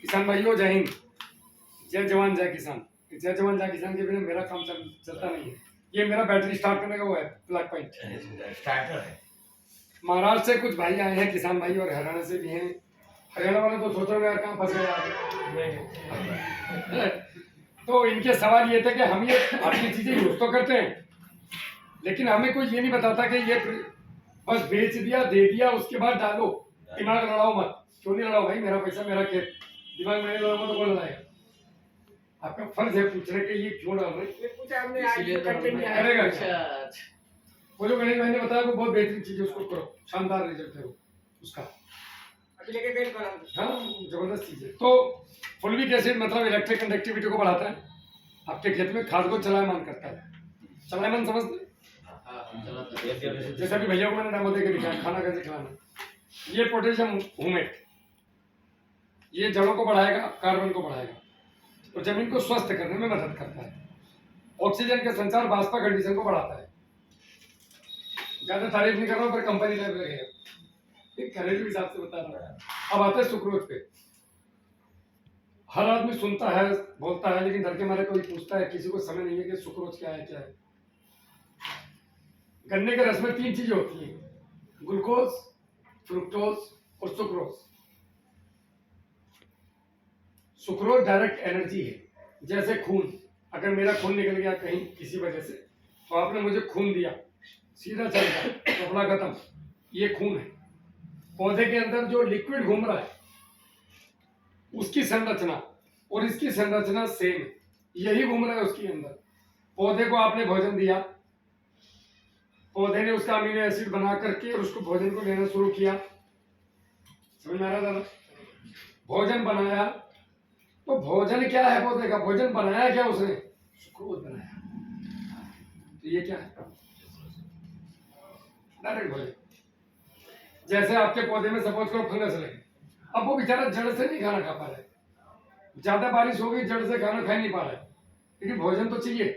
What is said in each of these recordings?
किसान भाइयों, जय हिंद, जय जवान जय किसान। जय जवान जय किसान के बिना मेरा काम चलता नहीं है। ये मेरा बैटरी स्टार्ट करने का वो है, प्लग पॉइंट स्टार्टर है। महाराष्ट्र से कुछ भाई आए हैं, किसान भाई, और हरियाणा से भी हैं। हरियाणा वाले तो सोच रहे हैं यार कहाँ फंस गए आगे। तो इनके सवाल ये थे कि हम ये अपनी चीजें यूज तो करते हैं, लेकिन हमें कोई ये नहीं बताता कि ये बस बेच दिया, दे दिया, उसके बाद डालो। दिमाग लड़ाओ मत। क्यों नहीं लड़ाओ भाई? मेरा पैसा मेरा खेत। दिमाग में नहीं लड़ाऊंगा तो कौन लड़ाएगा? आपका फर्ज है पूछने के ये क्यों डाल रहे हैं। करेगा क्या? वो जो गणेश भाई ने बताया वो बहुत बेहतरीन चीज है, उसको करो, शानदार रिजल्ट है वो उसका। हाँ, जबरदस्त चीज है। तो फुलविक एसिड मतलब इलेक्ट्रिक कंडक्टिविटी को बढ़ाता है, आपके खेत में खाद को चलायमान करता है। चलायमान समझते? जैसे अभी भैया को मैंने डेमो देके दिखाया खाना कैसे खिलाना। ये पोटेशियम ह्यूमेट, ये जड़ों को बढ़ाएगा, कार्बन को बढ़ाएगा और जमीन को स्वस्थ करने में मदद करता है। ऑक्सीजन के संचार वाष्पा कंडीशन को बढ़ाता है। ज्यादा तारीफ नहीं कर रहा हूँ, पर कंपनी टाइप लगेगा, घरेलू हिसाब से बता रहा है। अब आते हैं सुक्रोज पे। हर आदमी सुनता है, बोलता है, लेकिन डर के मारे कोई पूछता है, किसी को समझ नहीं है कि सुक्रोज क्या है। क्या है? गन्ने के रस में 3 चीजें होती हैं, ग्लूकोज, फ्रुक्टोज और सुक्रोज। सुक्रोज डायरेक्ट एनर्जी है, जैसे खून। अगर मेरा खून निकल गया कहीं किसी वजह से, तो आपने मुझे खून दिया, सीधा चल गया, कपड़ा खत्म, ये खून है। पौधे के अंदर जो लिक्विड घूम रहा है उसकी संरचना और इसकी संरचना सेम है, यही घूम रहा है उसके अंदर। पौधे को आपने भोजन दिया, पौधे ने उसका अमीनो एसिड बना करके और उसको भोजन को लेना शुरू किया। समझ में आ रहा था? भोजन बनाया, तो भोजन क्या है? पौधे का भोजन बनाया क्या उसने? सुक्रोज बनाया। तो ये क्या है? डायरेक्ट भोजन। जैसे आपके पौधे में सपोज करो फंगस लगे, अब वो बेचारा जड़ से नहीं खाना खा पा रहा है, ज्यादा बारिश हो गई, जड़ से खाना खा नहीं पा रहा है, लेकिन भोजन तो चाहिए।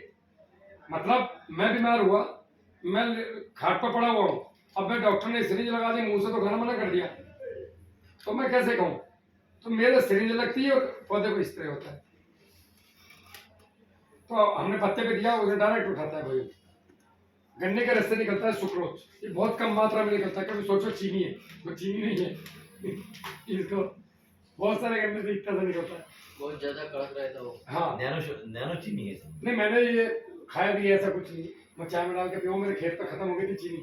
मतलब मैं बीमार हुआ, मैं खाट पर पड़ा हुआ हूँ, अब मैं डॉक्टर ने सिरिंज लगा दी, मुंह से तो खाना मना कर दिया, तो मैं कैसे खाऊं? तो मेरे सिरिंज लगती है और पौधे को स्प्रे होता है। तो हमने पत्ते पे दिया, उसे डायरेक्ट उठाता है भोजन। गन्ने के रस से निकलता है सुक्रोज, ये बहुत कम मात्रा में निकलता है। कभी सोचो चीनी है, वो चीनी नहीं है। इसको बहुत सारे गन्ने से इतना सा निकलता है, बहुत ज्यादा कड़क रहता है वो। हाँ, नैनो चीनी है। नहीं मैंने ये खाया भी है, ऐसा कुछ नहीं। मैं चाय में डाल के पीऊँ, मेरे खेत पे खत्म हो गई थी चीनी,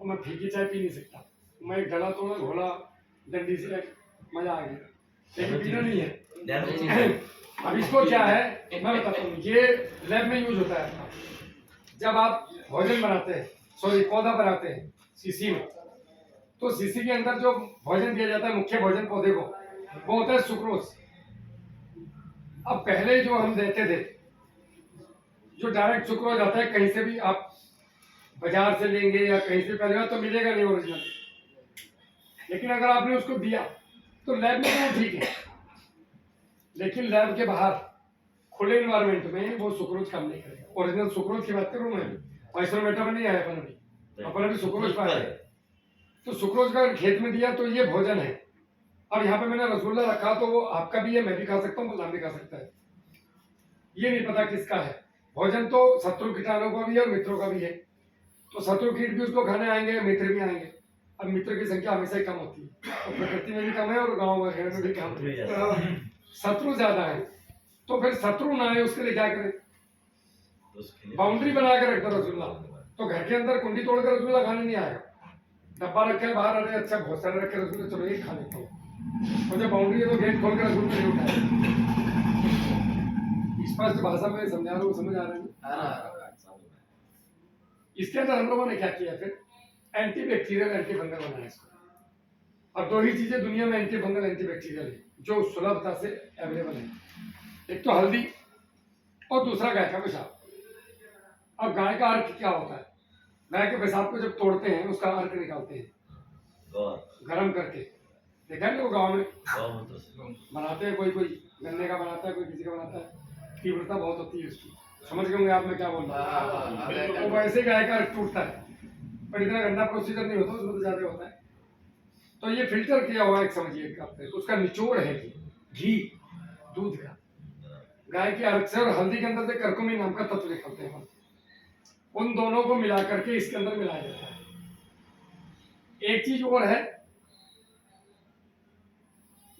और मैं फीकी चाय पी नहीं सकता। मैं एक डला तोड़ा, घोला डंडी से, मजा आ गया, लेकिन पीना नहीं है। अब इसको क्या है मैं बताता हूँ। ये लैब में यूज होता है। जब आप भोजन बनाते हैं, सॉरी पौधा बनाते हैं सीसी में, तो सीसी के अंदर जो भोजन दिया जाता है, मुख्य भोजन पौधे को, वो होता है सुक्रोज। अब पहले जो हम देते थे, जो डायरेक्ट सुक्रोज आता है, कहीं से भी आप बाजार से लेंगे या कहीं से पहले तो मिलेगा नहीं ओरिजिनल, लेकिन अगर आपने उसको दिया तो लैब में वो ठीक है, लेकिन लैब के बाहर खुले इन्वायरमेंट में वो सुक्रोज काम नहीं करेगा। ओरिजिनल सुक्रोज की बात करूं मैं, आइसोमेटा में नहीं आया अपन अभी सुक्रोज पाया है। तो सुक्रोज का खेत में दिया तो ये भोजन है। अब यहाँ पे मैंने रसगुल्ला रखा, तो वो आपका भी है, मैं भी खा सकता हूँ, गुलाम भी खा सकता है, ये नहीं पता किसका है। भोजन तो शत्रु कीटाणु का भी है और मित्रों का भी है। तो शत्रु कीट भी उसको खाने आएंगे, मित्र भी आएंगे। अब मित्र की संख्या हमेशा ही कम होती है, और प्रकृति में भी कम है और गाँव वगैरह में भी कम है, शत्रु ज्यादा है। तो फिर शत्रु ना आए उसके लिए क्या करें? बाउंड्री बना के रख दो रसगुल्ला, तो घर के अंदर कुंडी तोड़कर रसगुल्ला खाने नहीं आएगा। डब्बा रखे है बाहर, अरे अच्छा बहुत सारे रखे रसगुल्ले, चलो एक खा लेता हूँ, और जब बाउंड्री है तो गेट खोल कर रसगुल्ले नहीं उठाए। स्पष्ट भाषा में समझा रहा हूँ, समझ आ रहा है? इसके अंदर हम लोगों ने क्या किया फिर? एंटी बैक्टीरियल एंटी फंगल बनाया इसको। अब 2 ही चीजें दुनिया में एंटी फंगल एंटी बैक्टीरियल है जो सुलभता से अवेलेबल है, एक तो हल्दी और दूसरा गाय का पेशाब। अब गाय का अर्क क्या होता है? गाय के पेशाब को जब तोड़ते हैं उसका अर्क निकालते हैं गरम करके, देखा है वो गाँव में बनाते हैं, कोई गन्ने का बनाता है, कोई किसी का बनाता है, तीव्रता बहुत होती है उसकी। समझ गए होंगे आप मैं क्या बोल रहा हूँ? तो वैसे गाय का अर्क टूटता है, पर इतना गंदा प्रोसीजर नहीं होता, उसमें तो ज्यादा होता है। तो ये फिल्टर किया हुआ एक समझिए, उसका निचोड़ है घी, दूध का। गाय की अर्क से और हल्दी के अंदर से करकुमिन नाम का तत्व निकलते हैं, उन दोनों को मिला करके इसके अंदर मिलाया जाता है। एक चीज और है,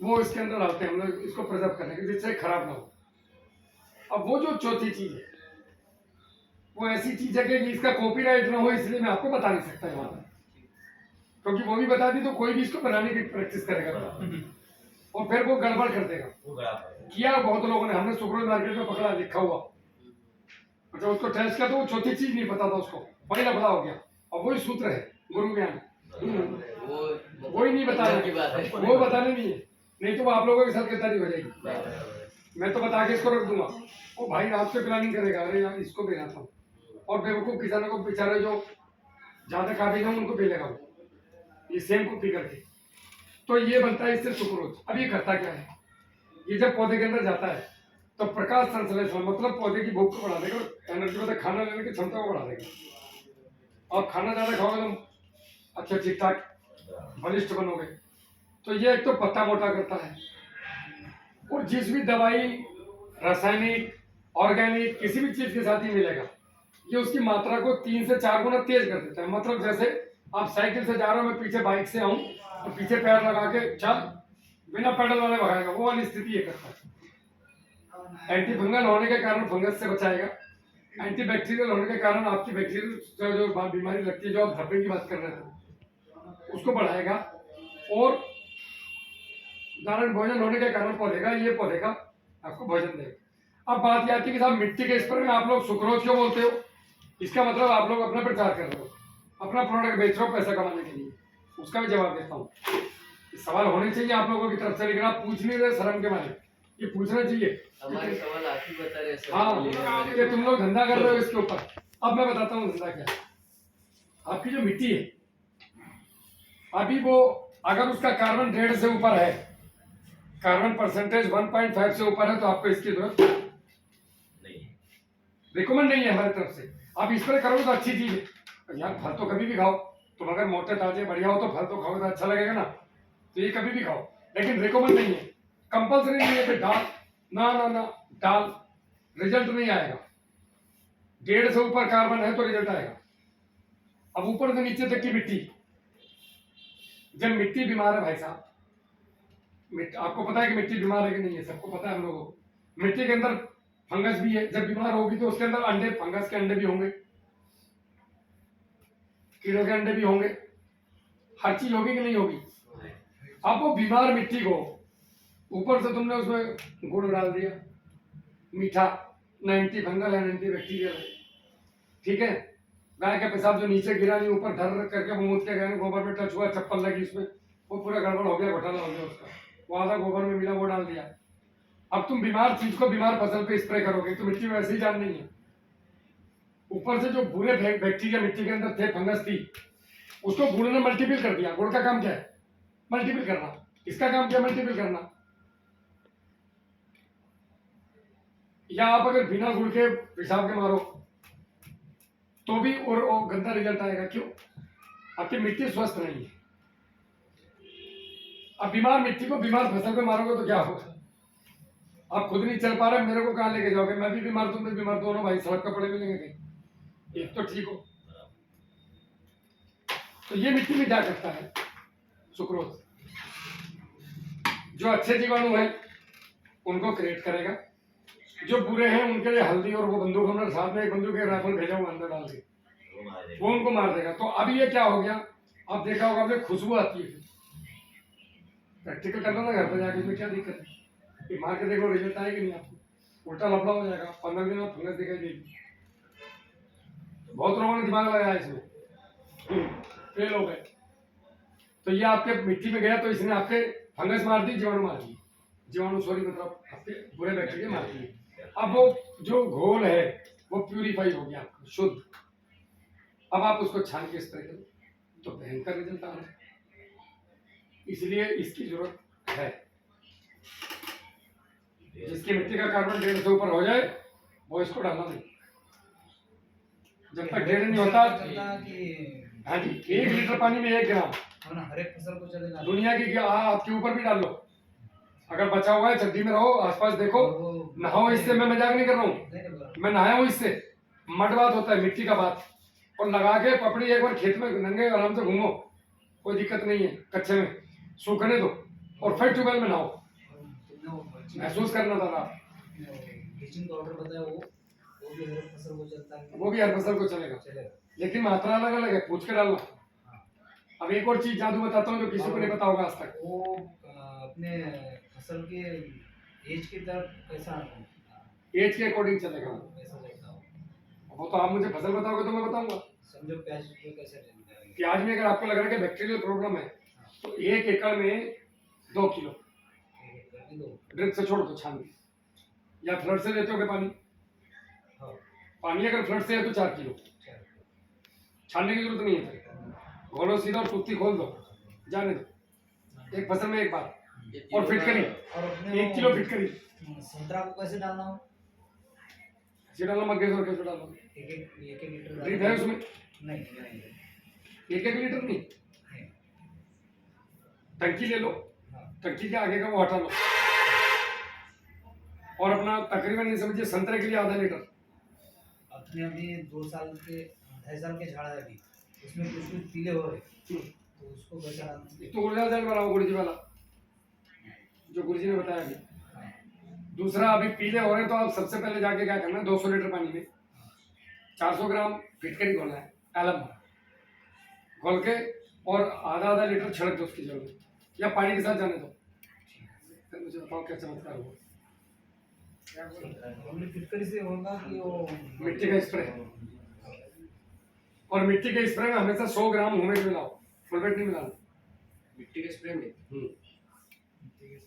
वो इसके अंदर डालते हैं हम लोग इसको प्रिजर्व करने के, जिससे खराब ना हो। अब वो जो चौथी चीज है, वो ऐसी चीज है कि इसका कॉपीराइट ना हो, इसलिए मैं आपको बता नहीं सकता यहाँ पर, क्योंकि वो भी बता दी तो कोई भी इसको बनाने की प्रैक्टिस करेगा और फिर वो गड़बड़ कर देगा। वो बराबर किया बहुत लोगों ने, हमने सुक्रोज मार्केट में पकड़ा लिखा हुआ, जब उसको टेस्ट किया तो वो चौथी चीज नहीं पता था उसको, वही लफड़ा हो गया। और वही सूत्र है गुरु ज्ञान, वो वही नहीं बताना की बात है। वो बताने नहीं है, नहीं तो वो आप लोगों के साथ कितारी हो जाएगी। मैं तो बता के इसको रख दूंगा, वो भाई रात से प्लानिंग करेगा, अरे यार इसको भी था, और बेवकूफ किसानों को बेचारे जो ज्यादा काबिल है उनको मिलेगा वो ये सेम कॉपी करके। तो ये बनता है इससे सुक्रोज। अब ये करता क्या है, ये जब पौधे के अंदर जाता है तो प्रकाश संश्लेषण, मतलब पौधे की भूख को बढ़ा देगा और एनर्जी मतलब खाना लेने की क्षमता को बढ़ा देगा। आप खाना ज्यादा खाओगे तो अच्छा ठीक ठाक बलिष्ठ बनोगे। तो ये एक तो पत्ता मोटा करता है, और जिस भी दवाई रासायनिक ऑर्गेनिक किसी भी चीज के साथ ही मिलेगा, ये उसकी मात्रा को 3 से 4 गुना तेज कर देता है। मतलब जैसे आप साइकिल से जा रहे हो, मैं पीछे बाइक से आऊं तो पीछे पैर लगा के चल, बिना पेडल वाले भगाएगा, वो वाली स्थिति ये करता है। एंटी फंगल होने के कारण फंगस से बचाएगा, एंटी बैक्टीरियल होने के कारण आपकी बैक्टीरियल जो बीमारी लगती है, जो आप धब्बे की बात कर रहे थे, उसको बढ़ाएगा। और धारण भोजन होने के कारण पौधे का आपको भोजन देगा। अब बात यह आती है कि साहब मिट्टी के स्प्रे में आप लोग सुक्रोज क्यों बोलते हो? इसका मतलब आप लोग अपना प्रचार कर रहे हो, अपना प्रोडक्ट बेच रहे हो पैसा कमाने के लिए। उसका भी जवाब देता हूँ, सवाल होने चाहिए आप लोगों की तरफ से, लेकिन आप पूछ नहीं रहे शर्म के मारे, ये पूछना चाहिए। हमारे सवाल आप ही बता रहे हैं। हाँ, ये तुम लोग धंधा कर रहे हो इसके ऊपर। अब मैं बताता हूँ धंधा क्या है। आपकी जो मिट्टी है, अभी वो अगर उसका कार्बन 1.5 से ऊपर है, कार्बन परसेंटेज 1.5 से ऊपर है, तो आपको इसकी जरूरत नहीं है। रिकमेंड नहीं है हमारी तरफ से। आप स्प्रे करोगे तो अच्छी चीज है यार, फल तो कभी भी खाओ, तुम अगर मोटे ताजे बढ़िया हो तो फल तो खाओगे तो अच्छा लगेगा ना, तो ये कभी भी खाओ, लेकिन रिकमेंड नहीं है, कंपल्सरी नहीं है कि डाल ना डाल, रिजल्ट नहीं आएगा। 1.5 से ऊपर कार्बन है तो रिजल्ट आएगा। अब ऊपर से नीचे तक की मिट्टी, जब मिट्टी बीमार है भाई साहब, आपको पता है कि मिट्टी बीमार है कि नहीं है, सबको पता है हम लोगों को। मिट्टी के अंदर फंगस भी है, जब बीमार होगी तो उसके अंदर अंडे, फंगस के अंडे भी होंगे, कीड़ों के अंडे भी होंगे, हर चीज होगी कि नहीं होगी। अब वो बीमार मिट्टी को ऊपर से तुमने उसमें गुड़ डाल दिया, मीठा, ना एंटी फंगल है ना एंटी बैक्टीरियल है, ठीक है। गाय का पेशाब जो नीचे गिरा नहीं, ऊपर धर करके वो मूत के गए, गोबर में टच हुआ, चप्पल लगी उसमें, वो पूरा गड़बड़ हो गया, घोटाला हो गया उसका, वो आधा गोबर में मिला वो डाल दिया। अब तुम बीमार चीज को बीमार फसल पे स्प्रे करोगे तो मिट्टी में वैसे ही जान नहीं है। ऊपर से जो बुरे बैक्टीरिया मिट्टी के अंदर थे, फंगस थी, उसको गुड़ ने मल्टीपल कर दिया। गुड़ का काम क्या है? मल्टीपल करना। इसका काम क्या? मल्टीपल करना। या आप अगर बिना गुड़ के पेशाब के मारो तो भी और गंदा रिजल्ट आएगा। क्यों? आपकी मिट्टी स्वस्थ नहीं है। अब बीमार मिट्टी को बीमार फसल पे मारोगे तो क्या होगा? आप खुद नहीं चल पा रहे, मेरे को कहाँ लेके जाओगे? मैं भी बीमार, तुम भी बीमार, दोनों भाई सड़क पर पड़े मिलेंगे कहीं, एक तो ठीक हो। तो ये मिट्टी में क्या करता है? सुक्रोज जो अच्छे जीवाणु हैं उनको क्रिएट करेगा, जो बुरे हैं उनके लिए हल्दी और वो बंदूक, हमने साथ में एक बंदूक के राइफल भेजा हुआ अंदर डाल के, वो उनको मार देगा। तो अब ये क्या हो गया? आप देखा होगा आपने, खुशबू आती है। प्रैक्टिकल करना ना घर पर जाके, इसमें क्या दिक्कत है? कि मार के देखो रिजल्ट आएगा नहीं, आपको उल्टा लफड़ा हो जाएगा, 15 दिन में फंगस दिखाई देगी। बहुत लोगों ने दिमाग लगाया इसमें, फेल हो गए। तो ये आपके मिट्टी में गया तो इसने आपके फंगस मार दी, जीवाणु मार दी, जीवाणु सॉरी मतलब आपके बुरे बैक्टीरिया मार दिए। अब वो जो घोल है वो प्यूरिफाई हो गया आपका, शुद्ध। अब आप उसको छान के स्प्रे करो तो भयंकर रिजल्ट आ रहा है। इसलिए इसकी जरूरत है। जिसकी मिट्टी का कार्बन 1.5 से ऊपर हो जाए वो इसको डालना नहीं। जब तक 1.5 नहीं होता, हाँ जी, 1 लीटर पानी में 1 ग्राम हर एक फसल को चलेगा। दुनिया की क्या, आपके ऊपर भी डाल लो, अगर बचा हुआ है चड्डी में रहो, आसपास देखो, नहाओ इससे। मैं मजाक नहीं कर रहा हूँ, मैं नहाया हूँ इससे। मड बात होता है, मिट्टी का बात। और लगा के पपड़ी एक बार खेत में नंगे आराम से घूमो, कोई दिक्कत नहीं है। कच्चे में सूखने दो और फिर ट्यूबवेल में नहाओ, महसूस करना था आप। ब्लीचिंग पाउडर बताया वो भी हर फसल को चलता है। वो भी हर फसल को चलेगा, लेकिन मात्रा अलग अलग है, पूछ के डालना। अब एक और चीज जादू बताता हूँ जो किसी को नहीं पता होगा आज तक। वो अपने फसल के एज की तरफ कैसा एज के अकॉर्डिंग चलेगा। कैसा लगता हो? वो तो आप मुझे फसल बताओगे तो मैं बताऊंगा। समझो प्याज में कैसे लगता है? प्याज में अगर आपको लग रहा है कि बैक्टीरियल प्रॉब्लम है, तो 1 एकड़ में 2 किलो ड्रिप से छोड़ दो, छान के। या फ्लड से लेते होगे पानी, हाँ, पानी अगर फ्लड से है तो 4 किलो। छानने की जरूरत नहीं है, घोलो सीधा और कुत्ती खोल दो, जाने दो। एक फसल में एक बार। और फिटकरी और अपने 1 किलो फिटकरी। संतरा को कैसे डालना हो? कैसे डालना, मग्गे से और कैसे डालना? एक लीटर ड्रिप है उसमें? नहीं 1 लीटर नहीं, नहीं। टंकी ले लो, हाँ, टंकी के आगे का वो हटा लो, और अपना तकरीबन ये समझिए संतरे के लिए आधा लीटर। अपने अभी 2 साल के 2.5 साल के झाड़ है अभी, उसमें कुछ कुछ पीले हो रहे, तो उसको कैसे डालना? एक तो ऊर्जा जल बनाओ, गुरुजी वाला जो गुरुजी ने बताया अभी। हाँ, दूसरा, अभी पीले हो रहे हैं तो आप सबसे पहले जाके क्या करना है, 200 लीटर पानी में 400 ग्राम फिटकरी घोलना है, एलम घोल के, और आधा आधा लीटर छिड़क दो उसकी जड़ में, या पानी के साथ जाने दो। फिर मुझे बताओ क्या चमत्कार हुआ। हमने फिटकरी से होगा कि वो मिट्टी का स्प्रे, और मिट्टी के स्प्रे में हमेशा 100 ग्राम ह्यूमिक मिलाओ, फुलवेट नहीं मिलाना। मिट्टी के स्प्रे में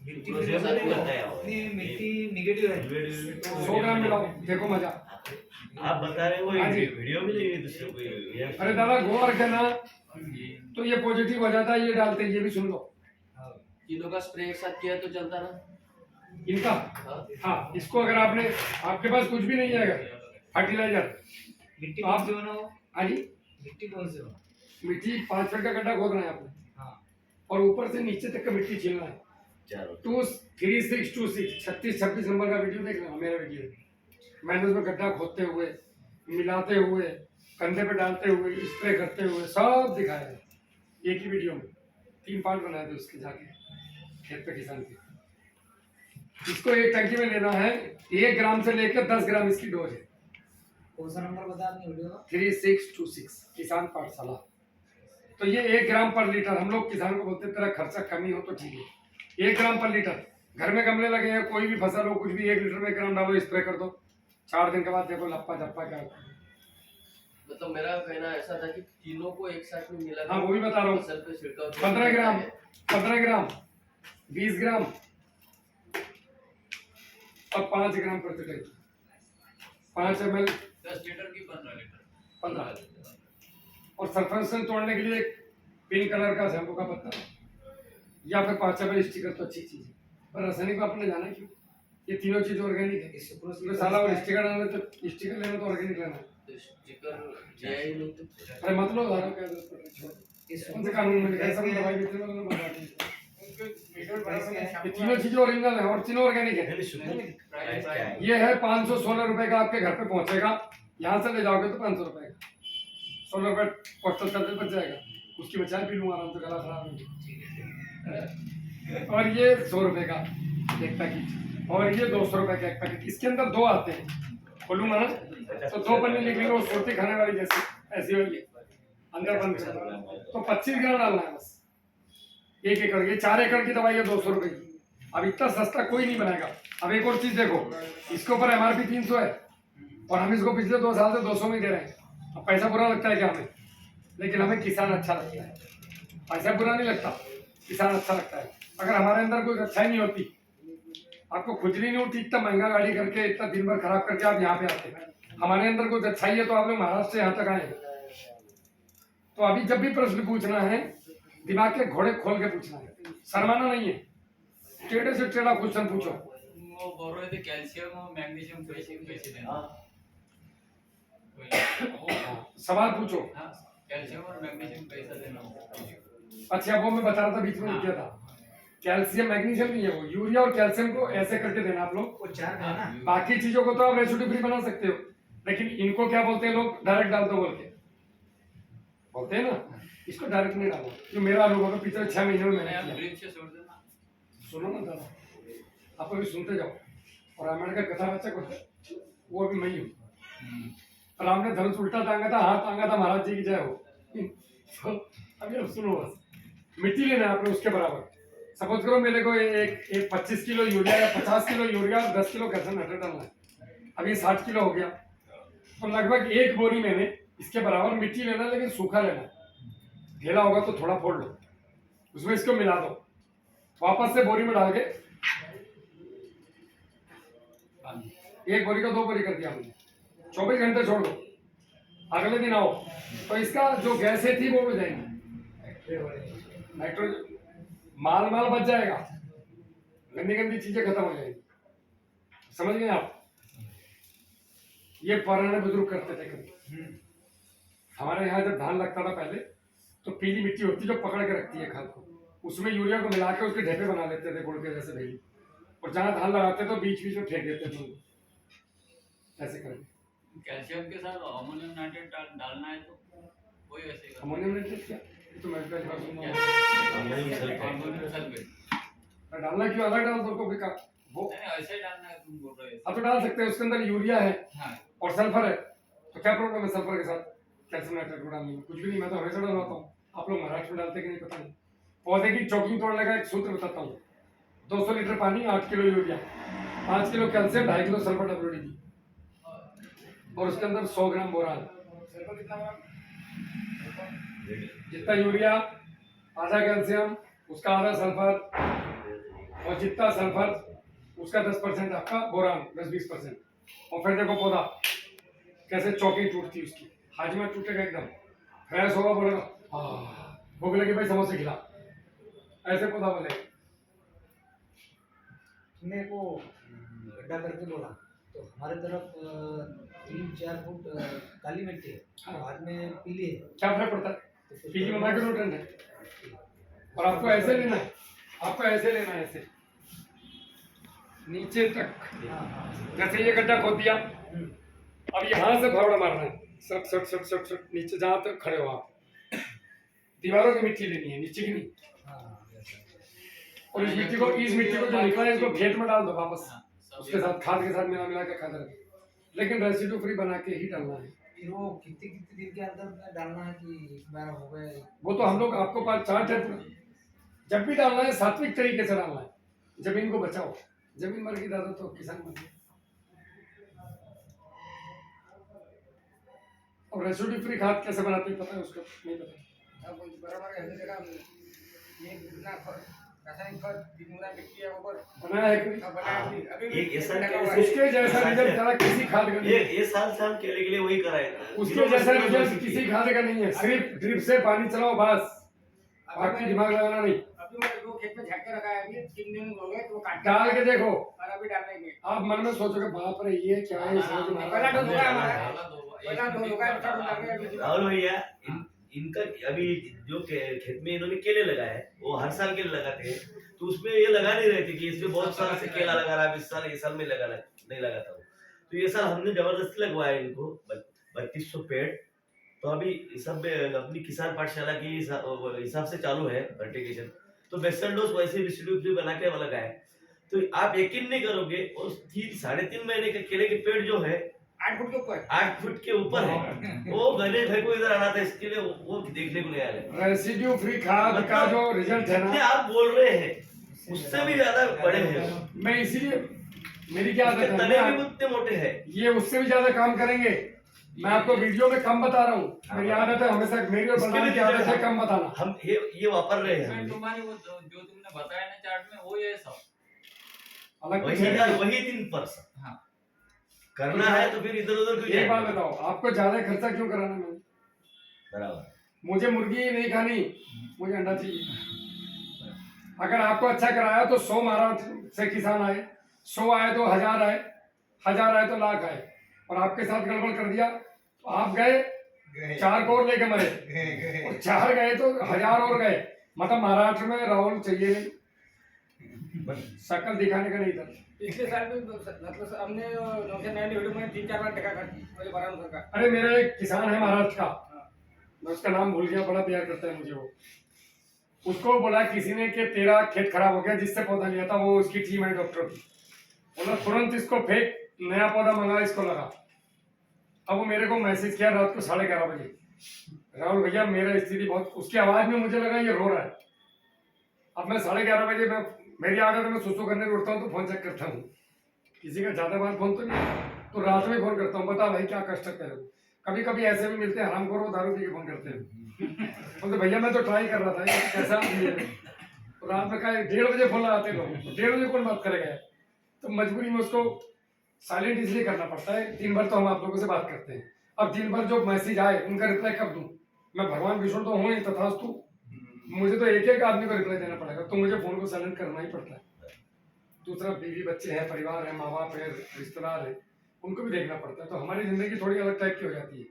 मिट्टी उसको के साथ साथ बताया हो। अपनी मिट्टी निगेटिव है, 100 ग्राम मिलाओ, देखो मजा। आप बता रहे हो हाँ जी। वीडियो में नहीं दूसरे कोई अरे दादा गोबर के ना तो ये पॉजिटिव हो जाता है, ये डालते हैं, ये भी सुन लो। हाँ, तीनों का स्प्रे एक साथ किया तो चलता ना? इनका हाँ, हाँ, इसको अगर आपने, आपके पास कुछ भी नहीं है अगर फर्टिलाइजर, मिट्टी तो आप- कौन सी बनाओ? हाँ जी, मिट्टी कौन सी हो? मिट्टी 5 फीट का गड्ढा खोदना है आपने, हाँ, और ऊपर से नीचे तक का मिट्टी छीलना है। चारों 23626 36-26 नंबर का वीडियो देख लेना, मेरा वीडियो। मैंने उसमें गड्ढा खोदते हुए, मिलाते हुए, कंधे पे डालते हुए, स्प्रे करते हुए सब दिखाया है एक ही वीडियो में। 3 पार्ट बनाए थे उसके, जाके खेत पे किसान के। इसको एक टंकी में लेना है, 1 ग्राम से लेकर 10 ग्राम इसकी डोज है। कौन सा नंबर बता आपने वीडियो का? 3626 किसान पाठशाला। तो ये 1 ग्राम पर लीटर, हम लोग किसान को बोलते हैं तेरा खर्चा कमी हो तो ठीक है, 1 ग्राम पर लीटर। घर में गमले लगे हैं, कोई भी फसल हो, कुछ भी 1 लीटर में 1 ग्राम डालो, स्प्रे कर दो। 4 दिन के बाद देखो लप्पा झप्पा क्या होता है। मतलब मेरा कहना ऐसा था कि तीनों को एक साथ में मिला हाँ, वो भी बता रहा हूँ। फसल पे छिड़काव 15 ग्राम 20 ग्राम और 5 ग्राम प्रति टंकी, 5 ml 10 लीटर की 15 लीटर 15। और सरफेक्शन तोड़ने के लिए एक पिंक कलर का शैम्पू का पत्ता, या फिर 5 ml स्टिकर, तो अच्छी चीज है। पर रासायनिक को आपने जाना क्यों, ये तीनों चीज ऑर्गेनिक है। इससे इसमें साला और स्टिकर डालना, तो स्टिकर लेना तो ऑर्गेनिक लेना है। स्टिकर दिया ही नहीं तो अरे मतलब धारा क्या जरूरत पड़ रही है, कौन से कानून में लिखा है, सब दवाई बेचने वालों ने बता दी। ये तीनों चीजें ओरिजिनल है और तीनों ऑर्गेनिक है। प्राइस क्या है? ये है 516 रुपए का, आपके घर पे पहुंचेगा। यहाँ से ले जाओगे तो 500 रुपए का, 16 रुपए पोस्टल चार्ज बच जाएगा, उसकी बचाए पी लूंगा आराम से, गला खराब नहीं। और ये 100 रुपए का एक पैकेट, और ये 200 रुपए का एक पैकेट। इसके अंदर 2 आते हैं, खोलूंगा ना तो 2 पन्नी निकलेंगे, वो सोती खाने वाली जैसी, ऐसी वाली अंदर बंद कर दो। तो 25 ग्राम डालना है बस, 1 एकड़। ये 4 एकड़ की दवाई है 200 रुपए की। अब इतना सस्ता कोई नहीं बनाएगा। अब एक और चीज देखो, इसके ऊपर MRP 300 है, और हम इसको पिछले 2 साल से 200 में दे रहे हैं। अब पैसा बुरा लगता है क्या हमें, लेकिन हमें किसान अच्छा लगता है। पैसा बुरा नहीं लगता, किसान अच्छा लगता है। अगर हमारे अंदर कोई अच्छाई नहीं होती, आपको खुजली नहीं होती, इतना महंगा गाड़ी करके, इतना दिन भर खराब करके आप यहाँ पे आते हैं, हमारे अंदर कुछ अच्छाई है तो आप लोग महाराष्ट्र से यहाँ तक आए हैं। तो अभी जब भी प्रश्न पूछना है, दिमाग के घोड़े खोल के पूछना है, शर्माना नहीं है। टेढ़े से टेढ़ा क्वेश्चन पूछो। वो बोल रहे थे कैल्शियम और मैग्नीशियम कैसे देना। हाँ, सवाल पूछो। कैल्शियम और मैग्नीशियम कैसे देना। अच्छा, वो मैं बता रहा था, बीच में रुक गया था। कैल्शियम मैग्नीशियम नहीं है वो, यूरिया और कैल्शियम को ऐसे करके देना आप लोग। वो 4 का है ना। बाकी चीजों को तो आप रेसिड्यू फ्री बना सकते हो, लेकिन इनको क्या बोलते हैं लोग, डायरेक्ट डाल दो बोल के बोलते हैं ना, इसको डायरेक्ट नहीं डालो। जो मेरा अनुभव है पिछले 6 महीने में मैंने आप किया। ड्रिप से छोड़ देना। सुनो ना दादा, आप अभी सुनते जाओ। और रामायण का कथा वाचक होता है वो अभी मैं ही हूँ। राम ने धनुष उल्टा टांगा था, हाथ टांगा था, महाराज जी की जय हो। तो अभी अब सुनो बस, मिट्टी लेना है आपने उसके बराबर। सपोज करो मेरे को एक 25 किलो यूरिया या 50 किलो यूरिया और 10 किलो कैल्शियम नाइट्रेट डालना है। अब ये 60 किलो हो गया, तो लगभग 1 बोरी मैंने इसके बराबर मिट्टी लेना, लेकिन सूखा लेना। ढेला होगा तो थोड़ा फोड़ लो, उसमें इसको मिला दो, वापस से बोरी में डाल के 1 बोरी का 2 बोरी कर दिया हमने। 24 घंटे छोड़ दो, अगले दिन आओ तो इसका जो गैसें थी वो हो जाएंगी, नाइट्रोजन माल बच जाएगा, गंदी गंदी चीजें खत्म हो जाएंगी। समझ गए आप? ये पुराने बुजुर्ग करते थे कभी। हमारे यहाँ जब धान लगता था पहले, तो पीली मिट्टी होती जो पकड़ के रखती है खाद को, उसमें यूरिया को मिला के उसके ढेपे बना लेते थे गुड़ के जैसे भाई, और जहाँ धान लगाते तो बीच बीच में फेंक देते थे उनको, ऐसे करके। कैल्शियम के साथ अमोनियम नाइट्रेट डालना है तो वही वैसे ही अमोनियम नाइट्रेट क्या, ये तो मैं पहली बार सुन रहा हूँ। Ammonium sulphate. अमोनियम सल्फेट डालना क्यों, अलग डाल दो, बेकार वो। नहीं ऐसे डालना है, तुम बोल रहे हो अब तो डाल सकते हैं, उसके अंदर यूरिया है हाँ। और सल्फर है, तो क्या प्रॉब्लम है सल्फर के साथ कैल्शियम नाइट्रेट को डालने में? कुछ भी नहीं, मैं तो हमेशा डलवाता हूँ। आप लोग महाराष्ट्र में डालते कि नहीं पता नहीं। पौधे की चौकिंग तोड़ने का एक सूत्र बताता हूँ। 200 लीटर पानी, 8 kilo urea, 5 kilo calcium, 2.5 kilo sulphur WD और उसके अंदर 100 ग्राम बोरान। जितना यूरिया आधा कैल्शियम, उसका आधा सल्फर, और जितना सल्फर उसका 10% आपका बोरान, 10-20%। और फिर देखो पौधा कैसे चौकिंग टूटती है उसकी, हाजमा टूटेगा एकदम, फ्रेश होगा, बोलेगा भूख लगी भाई समोसे खिला, ऐसे पौधा बोलेगा। तुमने को गड्ढा करके बोला, तो हमारे तरफ 3-4 फुट काली मिट्टी है, हाँ। बाद में पीली है। क्या फर्क पड़ता है? पीली में माइक्रोन्यूट्रेंट है। और आपको ऐसे लेना है, आपको ऐसे लेना है, ऐसे नीचे तक। जैसे ये गड्ढा खोद दिया, अब यहाँ से फावड़ा मारना है, सट सट सट सट सट नीचे, जहाँ तक खड़े हो आप। दीवारों की मिट्टी लेनी है, नीचे की नहीं। और इस मिट्टी को जो निकला है इसको खेत में डाल दो वापस, उसके साथ खाद के साथ मिला के खाद रखें, लेकिन रेसिड्यू फ्री बना के ही डालना है। फिर वो कितने दिन के अंदर डालना है कि एक बार हो गए? वो तो हम लोग आपको पास चार्ट है, जब भी डालना है सात्विक तरीके से डालना है। जमीन को बचाओ, जमीन मर गई दादा तो किसान मर गए। और रेसिड्यू फ्री खाद कैसे बनाते हैं पता है उसको? नहीं पता। बराबर है जगह ये कितना रासायनिक खाद जितना मिट्टी है ऊपर बनाया है कि नहीं? अभी ये ऐसा लगा क्या हुआ है। उसके जैसा रिजल्ट सारा किसी खाद का नहीं है। ये साल से हम केले के लिए वही कराए थे। उसके जैसा रिजल्ट किसी खाद का नहीं है। सिर्फ ड्रिप से पानी चलाओ बस, बाकी दिमाग लगाना नहीं। अभी मैं दो खेत में झाड़ के रखा है, अभी 3 दिन हो गए तो काट डाल के देखो, और अभी डालेंगे। आप मन में सोचोगे बाप रे ये क्या है, समझ में आ पहला रहा डोज है। होगा हमारा, पहला डोज होगा, दूसरा डोज डालेंगे अभी। राहुल भैया इनका अभी जो खेत में इन्होंने केले लगाए हैं, वो हर साल केले लगाते हैं, तो उसमें ये लगा नहीं रहे थे कि इसमें बहुत साल से केला लगा रहा है, इस साल में नहीं लगा था। तो ये साल हमने जबरदस्ती लगवाया इनको 3200 पेड़। तो अभी सब में अपनी किसान पाठशाला की हिसाब से चालू है फर्टिगेशन, तो वेस्टर्न डोज वैसे रेसिड्यू फ्री बना के लगा है। तो आप यकीन नहीं करोगे, और 3-3.5 महीने के केले के पेड़ जो है 8 फुट के ऊपर, 8 फुट के ऊपर है। वो गणेश भाई को इधर आना था, इसके लिए वो देखने को नहीं आया। रेसिड्यू फ्री खाद का जो रिजल्ट है जितने ना, आप बोल रहे हैं उससे भी ज्यादा बड़े हैं, मैं इसीलिए, मेरी क्या आदत उसके तने है, भी उतने मोटे हैं। ये उससे भी ज्यादा काम करेंगे। मैं आपको वीडियो में कम बता रहा हूँ, मेरी आदत है हमेशा, मेरी और बलराम की आदत है कम बताना। हम ये वापर रहे हैं, मैं तुम्हारी वो जो तुमने बताया ना चार्ट में वो ये सब अलग कुछ है। वही 3%। हाँ। करना है तो फिर इधर उधर क्यों एक बात जाएंगे? बताओ, आपको ज्यादा खर्चा क्यों कराना? मैंने, बराबर। मुझे मुर्गी नहीं खानी, मुझे अंडा चाहिए। अगर आपको अच्छा कराया तो 100 महाराष्ट्र से किसान आए, 100 आए तो 1000 आए, 1000 आए तो लाख आए, और आपके साथ गड़बड़ कर दिया तो आप गए 4 करोड़ लेके मरे, और 4 गए तो 1000 और गए। मतलब महाराष्ट्र में राहुल चाहिए नहीं, बस शक्ल दिखाने का नहीं था। पिछले साल भी मतलब हमने 990 वीडियो में 3-4 बार देखा कर पहले बराबर सर का। अरे मेरा एक किसान है महाराष्ट्र का, मैं उसका नाम भूल गया, बड़ा प्यार करता है मुझे वो। उसको बोला किसी ने कि तेरा खेत खराब हो गया, जिससे पौधा लिया था वो उसकी टीम है डॉक्टर की, बोला तुरंत इसको फेंक, नया पौधा मंगा, इसको लगा। अब वो मेरे को मैसेज किया रात को 11:30 बजे, राहुल भैया मेरा स्थिति बहुत, उसकी आवाज में मुझे लगा ये रो रहा है। अब मैं 11:30 बजे, मैं मेरी आदत है मैं सुसु करने उठता हूँ तो फोन चेक करता हूँ, किसी का ज्यादा बार फोन तो नहीं, तो रात में फोन करता हूँ, बता भाई क्या कष्ट है तेरे को। कभी कभी ऐसे भी मिलते हैं हरामखोर, वो दारू पी के फोन करते हैं, बोलते भैया मैं तो ट्राई कर रहा था ये कैसा है। तो रात में कहा 1:30 बजे फोन लगाते लोग, 1:30 बजे कौन बात करेगा, तो मजबूरी में उसको साइलेंट इसलिए करना पड़ता है। दिन भर तो हम आप लोगों से बात करते हैं, अब दिन भर जो मैसेज आए उनका रिप्लाई कब दूं, मैं भगवान विष्णु तो हूँ ही तथास्तु, मुझे तो एक एक आदमी को रिप्लाई देना पड़ेगा, तो मुझे फोन को साइलेंट करना ही पड़ता है। दूसरा बीवी बच्चे हैं, परिवार है, माँ बाप है, रिश्तेदार है, उनको भी देखना पड़ता है, तो हमारी जिंदगी थोड़ी अलग टाइप की हो जाती है।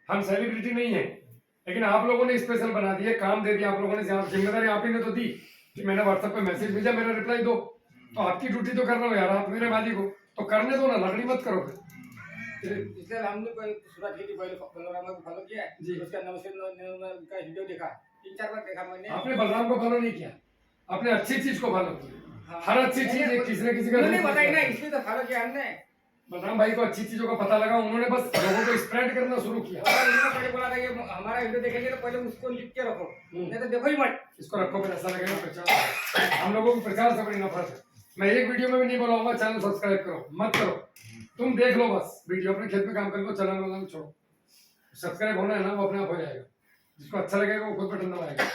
हम सेलिब्रिटी नहीं है, लेकिन आप लोगों ने स्पेशल बना दिया, काम दे दिया आप लोगों ने, जिम्मेदारी आप ही ने तो दी कि मैंने व्हाट्सएप पे मैसेज भेजा, मेरा रिप्लाई दो, तो आपकी ड्यूटी तो कर रहा हूँ यार, आप मेरे मालिक हो तो करने दो ना, लकड़ी मत करो फिर। इसलिए हमने पहले शुरुआत की थी, पहले बलराम को फॉलो किया जी। उसका नमस्ते का वीडियो देखा, 3-4 बार देखा मैंने। आपने बलराम को फॉलो नहीं किया, आपने अच्छी चीज को फॉलो किया, हर अच्छी चीज किसी न किसी का नहीं बताई ना, इसलिए तो फॉलो किया हमने। बलराम भाई को अच्छी चीजों का पता लगा, उन्होंने बस लोगों को स्प्रेड करना शुरू किया। और उन्होंने पहले बोला था कि हमारा वीडियो देखेंगे तो पहले उसको लिख के रखो, नहीं तो देखो ही मत। इसको रखो, फिर ऐसा लगेगा प्रचार, हम लोगों को प्रचार से बड़ी नफरत है। मैं एक वीडियो में भी नहीं बोलाऊंगा चैनल सब्सक्राइब करो, मत करो, तुम देख लो बस वीडियो, अपने खेत में काम कर लो, चैनल वाला छोड़ो। सब्सक्राइब होना है ना, वो अपने आप हो जाएगा, जिसको अच्छा लगेगा वो खुद बटन दबाएगा।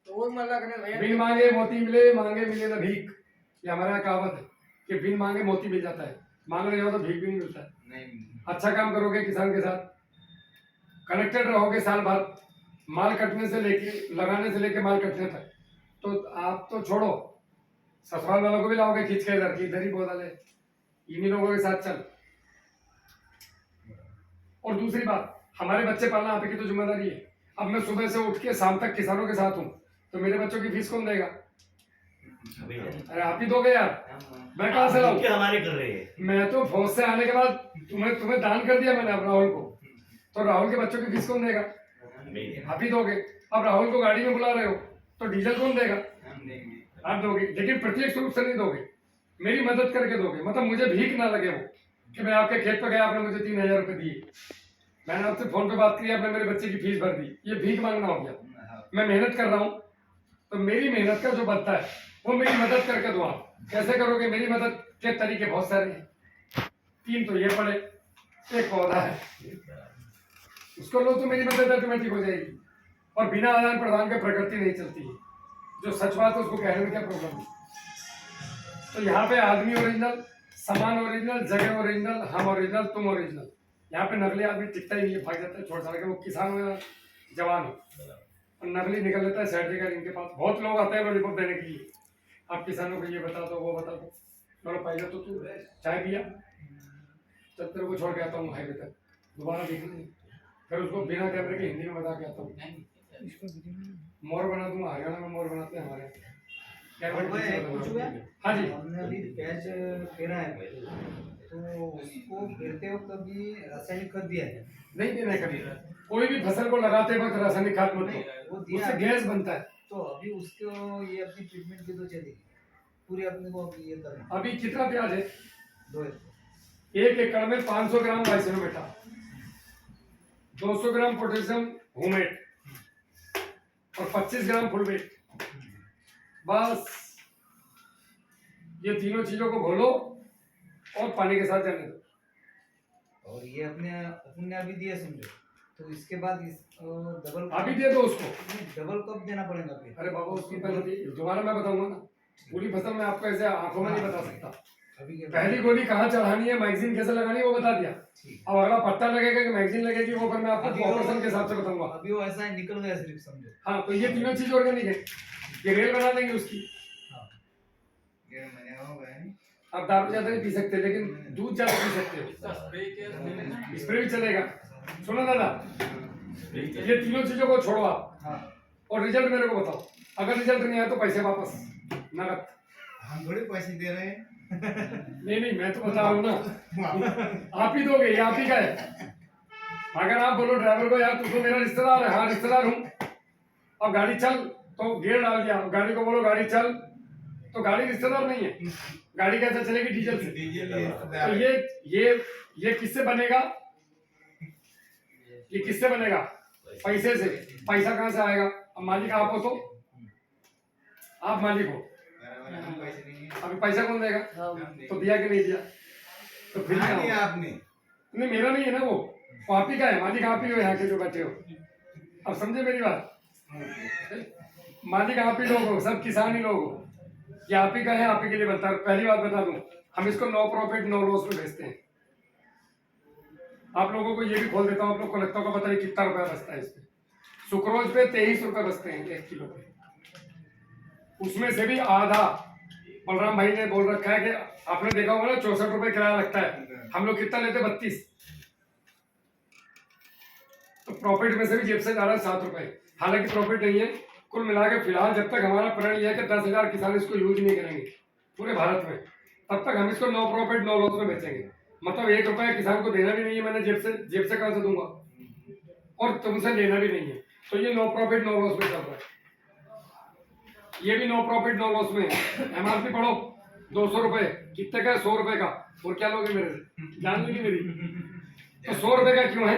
तो वो मतलब करने भैया बिन मांगे मोती मिले, मांगे मिले ना भीख, ये हमारे यहाँ कहावत है कि बिन मांगे मोती मिल जाता है, मांगने जाओ तो भीख भी नहीं मिलता है। अच्छा काम करोगे किसान के साथ, कनेक्टेड रहोगे साल भर, माल कटने से लेके, लगाने से लेके माल कटने तक, तो आप तो छोड़ो, ससुराल वालों को भी लाओगे खींच के इधर की, इधर ही पौधा ले, इन्हीं लोगों के साथ चल। और दूसरी बात, हमारे बच्चे पालना आप ही की तो जिम्मेदारी है। अब मैं सुबह से उठ के शाम तक किसानों के साथ हूँ, तो मेरे बच्चों की फीस कौन देगा? अरे आप ही दोगे यार, मैं कहाँ से लाऊं? हमारे कर रहे हैं, मैं तो फौज से आने के बाद तुम्हें दान कर दिया मैंने अब राहुल को, तो राहुल के बच्चों की फीस कौन देगा? आप ही दोगे। अब राहुल को गाड़ी में बुला रहे हो तो डीजल कौन देगा? आप दोगे, लेकिन प्रत्यक्ष रूप से नहीं दोगे, मेरी मदद करके दोगे, मतलब मुझे भीख ना लगे वो कि मैं आपके खेत पर गया, आपने मुझे 3000 रुपए दिए, मैंने आपसे फोन पे बात की, आपने मेरे बच्चे की फीस भर दी, ये भीख मांगना हो गया। मैं मेहनत कर रहा हूँ तो मेरी मेहनत का जो बनता है वो मेरी मदद करके दो। आप कैसे करोगे? मेरी मदद के तरीके बहुत सारे हैं, 3 तो ये पड़े, एक पौधा है उसको लो तो मेरी मदद ऑटोमेटिक हो जाएगी। और बिना आदान प्रदान के प्रकृति नहीं चलती है, जो सच बात है उसको कहने में क्या प्रॉब्लम है? तो यहाँ पे आदमी ओरिजिनल, सामान ओरिजिनल, जगह ओरिजिनल, हम ओरिजिनल, तुम ओरिजिनल। यहाँ पे नकली आदमी टिकता ही नहीं है, भाग जाता है छोड़ छाड़ के, वो किसान हो या जवान हो, और नकली निकल लेता है साइड जगह। इनके पास बहुत लोग आते हैं लॉलीपॉप देने के लिए, आप किसानों को ये बता दो वो बता दो, चलो पहले तो तू चाय पिया, तब तेरे को छोड़ के आता हूँ हाईवे तक, दोबारा देखना नहीं, फिर उसको बिना कैमरे के हिंदी में बता के आता हूँ, मोर बना दूंगा। हरियाणा में मोर बनाते हैं हमारे हाँ जी। हमने अभी प्याज पेरा है, तो उसको पेरते वक्त कभी रासायनिक खाद दिया है? नहीं देना कभी, कोई भी फसल को लगाते वक्त रासायनिक खाद मत दो, वो दिया उससे गैस बनता है। तो अभी उसको ये अपनी ट्रीटमेंट की तो चलेगी पूरी, अपने को अभी ये करना। अभी कितना प्याज है? 2 एकड़। 1 एकड़ में 500 ग्राम बाइसोमेटा, 200 ग्राम पोटेशियम ह्यूमेट और 25 ग्राम फुलवेट, बस ये तीनों चीजों को घोलो और पानी के साथ जाने दो। और ये अपने अभी दिया समझो, तो इसके बाद इस डबल अभी दे दो उसको। डबल कब देना पड़ेगा फिर? अरे बाबा उसकी पहले दोबारा मैं बताऊंगा ना, पूरी फसल मैं आपको ऐसे आंखों में नहीं बता सकता। अभी के पहली गोली कहाँ चढ़ानी है, मैगजीन कैसे लगानी है वो बता दिया, अब अगला पत्ता लगेगा कि मैगजीन लगेगी वो फिर मैं आपको ऑपरेशन के हिसाब से बताऊंगा। अभी वो ऐसा निकल गया सिर्फ समझो। हाँ तो ये तीनों चीज ऑर्गेनिक है, ये रेल बना देंगे उसकी। आप दारू ज्यादा नहीं पी सकते लेकिन दूध ज्यादा पी सकते हो, स्प्रे भी चलेगा। सुनो दादा, ये तीनों चीजों को छोड़ो आप हाँ। और रिजल्ट मेरे को बताओ, अगर रिजल्ट नहीं आया तो पैसे वापस, नगद। हम थोड़े पैसे दे रहे हैं। नहीं मैं तो बता रहा हूँ ना, आप ही दोगे, ये आप ही का है। अगर आप बोलो ड्राइवर को यार तू तो मेरा रिश्तेदार है, हाँ रिश्तेदार हूँ, अब गाड़ी चल तो गियर डाल दिया, गाड़ी को बोलो गाड़ी चल तो गाड़ी रिश्तेदार नहीं है, गाड़ी कैसे चलेगी डीजल से। तो ये किससे बनेगा, ये किससे बनेगा, पैसे से। पैसा कहाँ से आएगा, अब मालिक आप हो तो आप मालिक हो, अभी पैसा कौन देगा, तो दिया कि नहीं दिया, तो फिर क्या होगा? आपने नहीं मेरा नहीं है ना, वो आप ही का है, मालिक आप ही हो यहाँ के जो बैठे हो। अब समझे मेरी बात, मालिक आप ही लोग हो, सब किसान ही लोग हो, ये आप ही का है, आप ही के लिए बता। पहली बात बता दूं, हम इसको नो प्रॉफिट नो लॉस में बेचते हैं। आप लोगों को ये भी खोल देता हूँ, आप लोग को लगता होगा पता नहीं कितना रुपया बचता है इस पे। सुक्रोज पे 23 रुपए बचते हैं 1 किलो पे, उसमें से भी आधा बलराम भाई ने बोल रखा है कि आपने देखा होगा ना 64 रुपए किराया लगता है, हम लोग कितना लेते 32, तो प्रॉफिट में से भी जेब से जा रहा है 7 रुपए। हालांकि प्रॉफिट नहीं है, कुल मिला के फिलहाल जब तक हमारा प्रण यह है कि 10,000 किसान इसको यूज नहीं करेंगे पूरे भारत में, तब तक हम इसको नो प्रॉफिट नो लॉस में बेचेंगे। मतलब 1 रुपया किसान को देना भी नहीं है, मैंने जेब से कहां से दूंगा, और तुमसे लेना भी नहीं है, तो ये नो प्रॉफिट नो लॉस में चल रहा है। ये भी नो प्रॉफिट नो लॉस में है। एमआरपी पढ़ो 200 रुपए, कितने का है, 100 रुपए का, और क्या लोगे मेरे से, जान ली मेरी। तो 100 रुपए का क्यों है,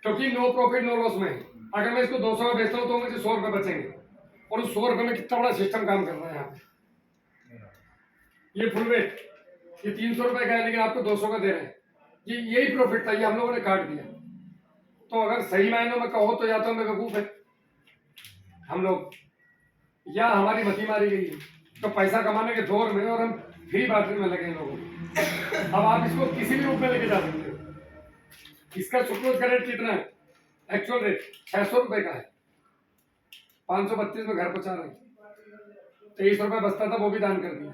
क्योंकि नो प्रॉफिट नो लॉस में है। अगर मैं इसको 200 का बेचता हूँ तो मुझे 100 रुपए बचेंगे, और उस 100 रुपए में कितना बड़ा सिस्टम काम कर रहा है यहाँ पे। ये फुल वेट ये 300 रुपए का है, लेकिन आपको 200 का दे रहे हैं, ये यही प्रॉफिट था, ये हम लोगों ने काट दिया। तो अगर सही मायनों में कहो तो या तो हमें बेवकूफ है हम लोग, या हमारी मती मारी गई है, तो पैसा कमाने के दौर में और हम फ्री बांटने में लगे लोगों को। अब आप इसको किसी भी रूप में लेके जा सकते हो। इसका सुक्रोज का रेट कितना है, एक्चुअल रेट 600 रुपए का है, 532 में घर पहुंचा रहे हैं, 23 रुपए बचता था वो भी दान कर दिया,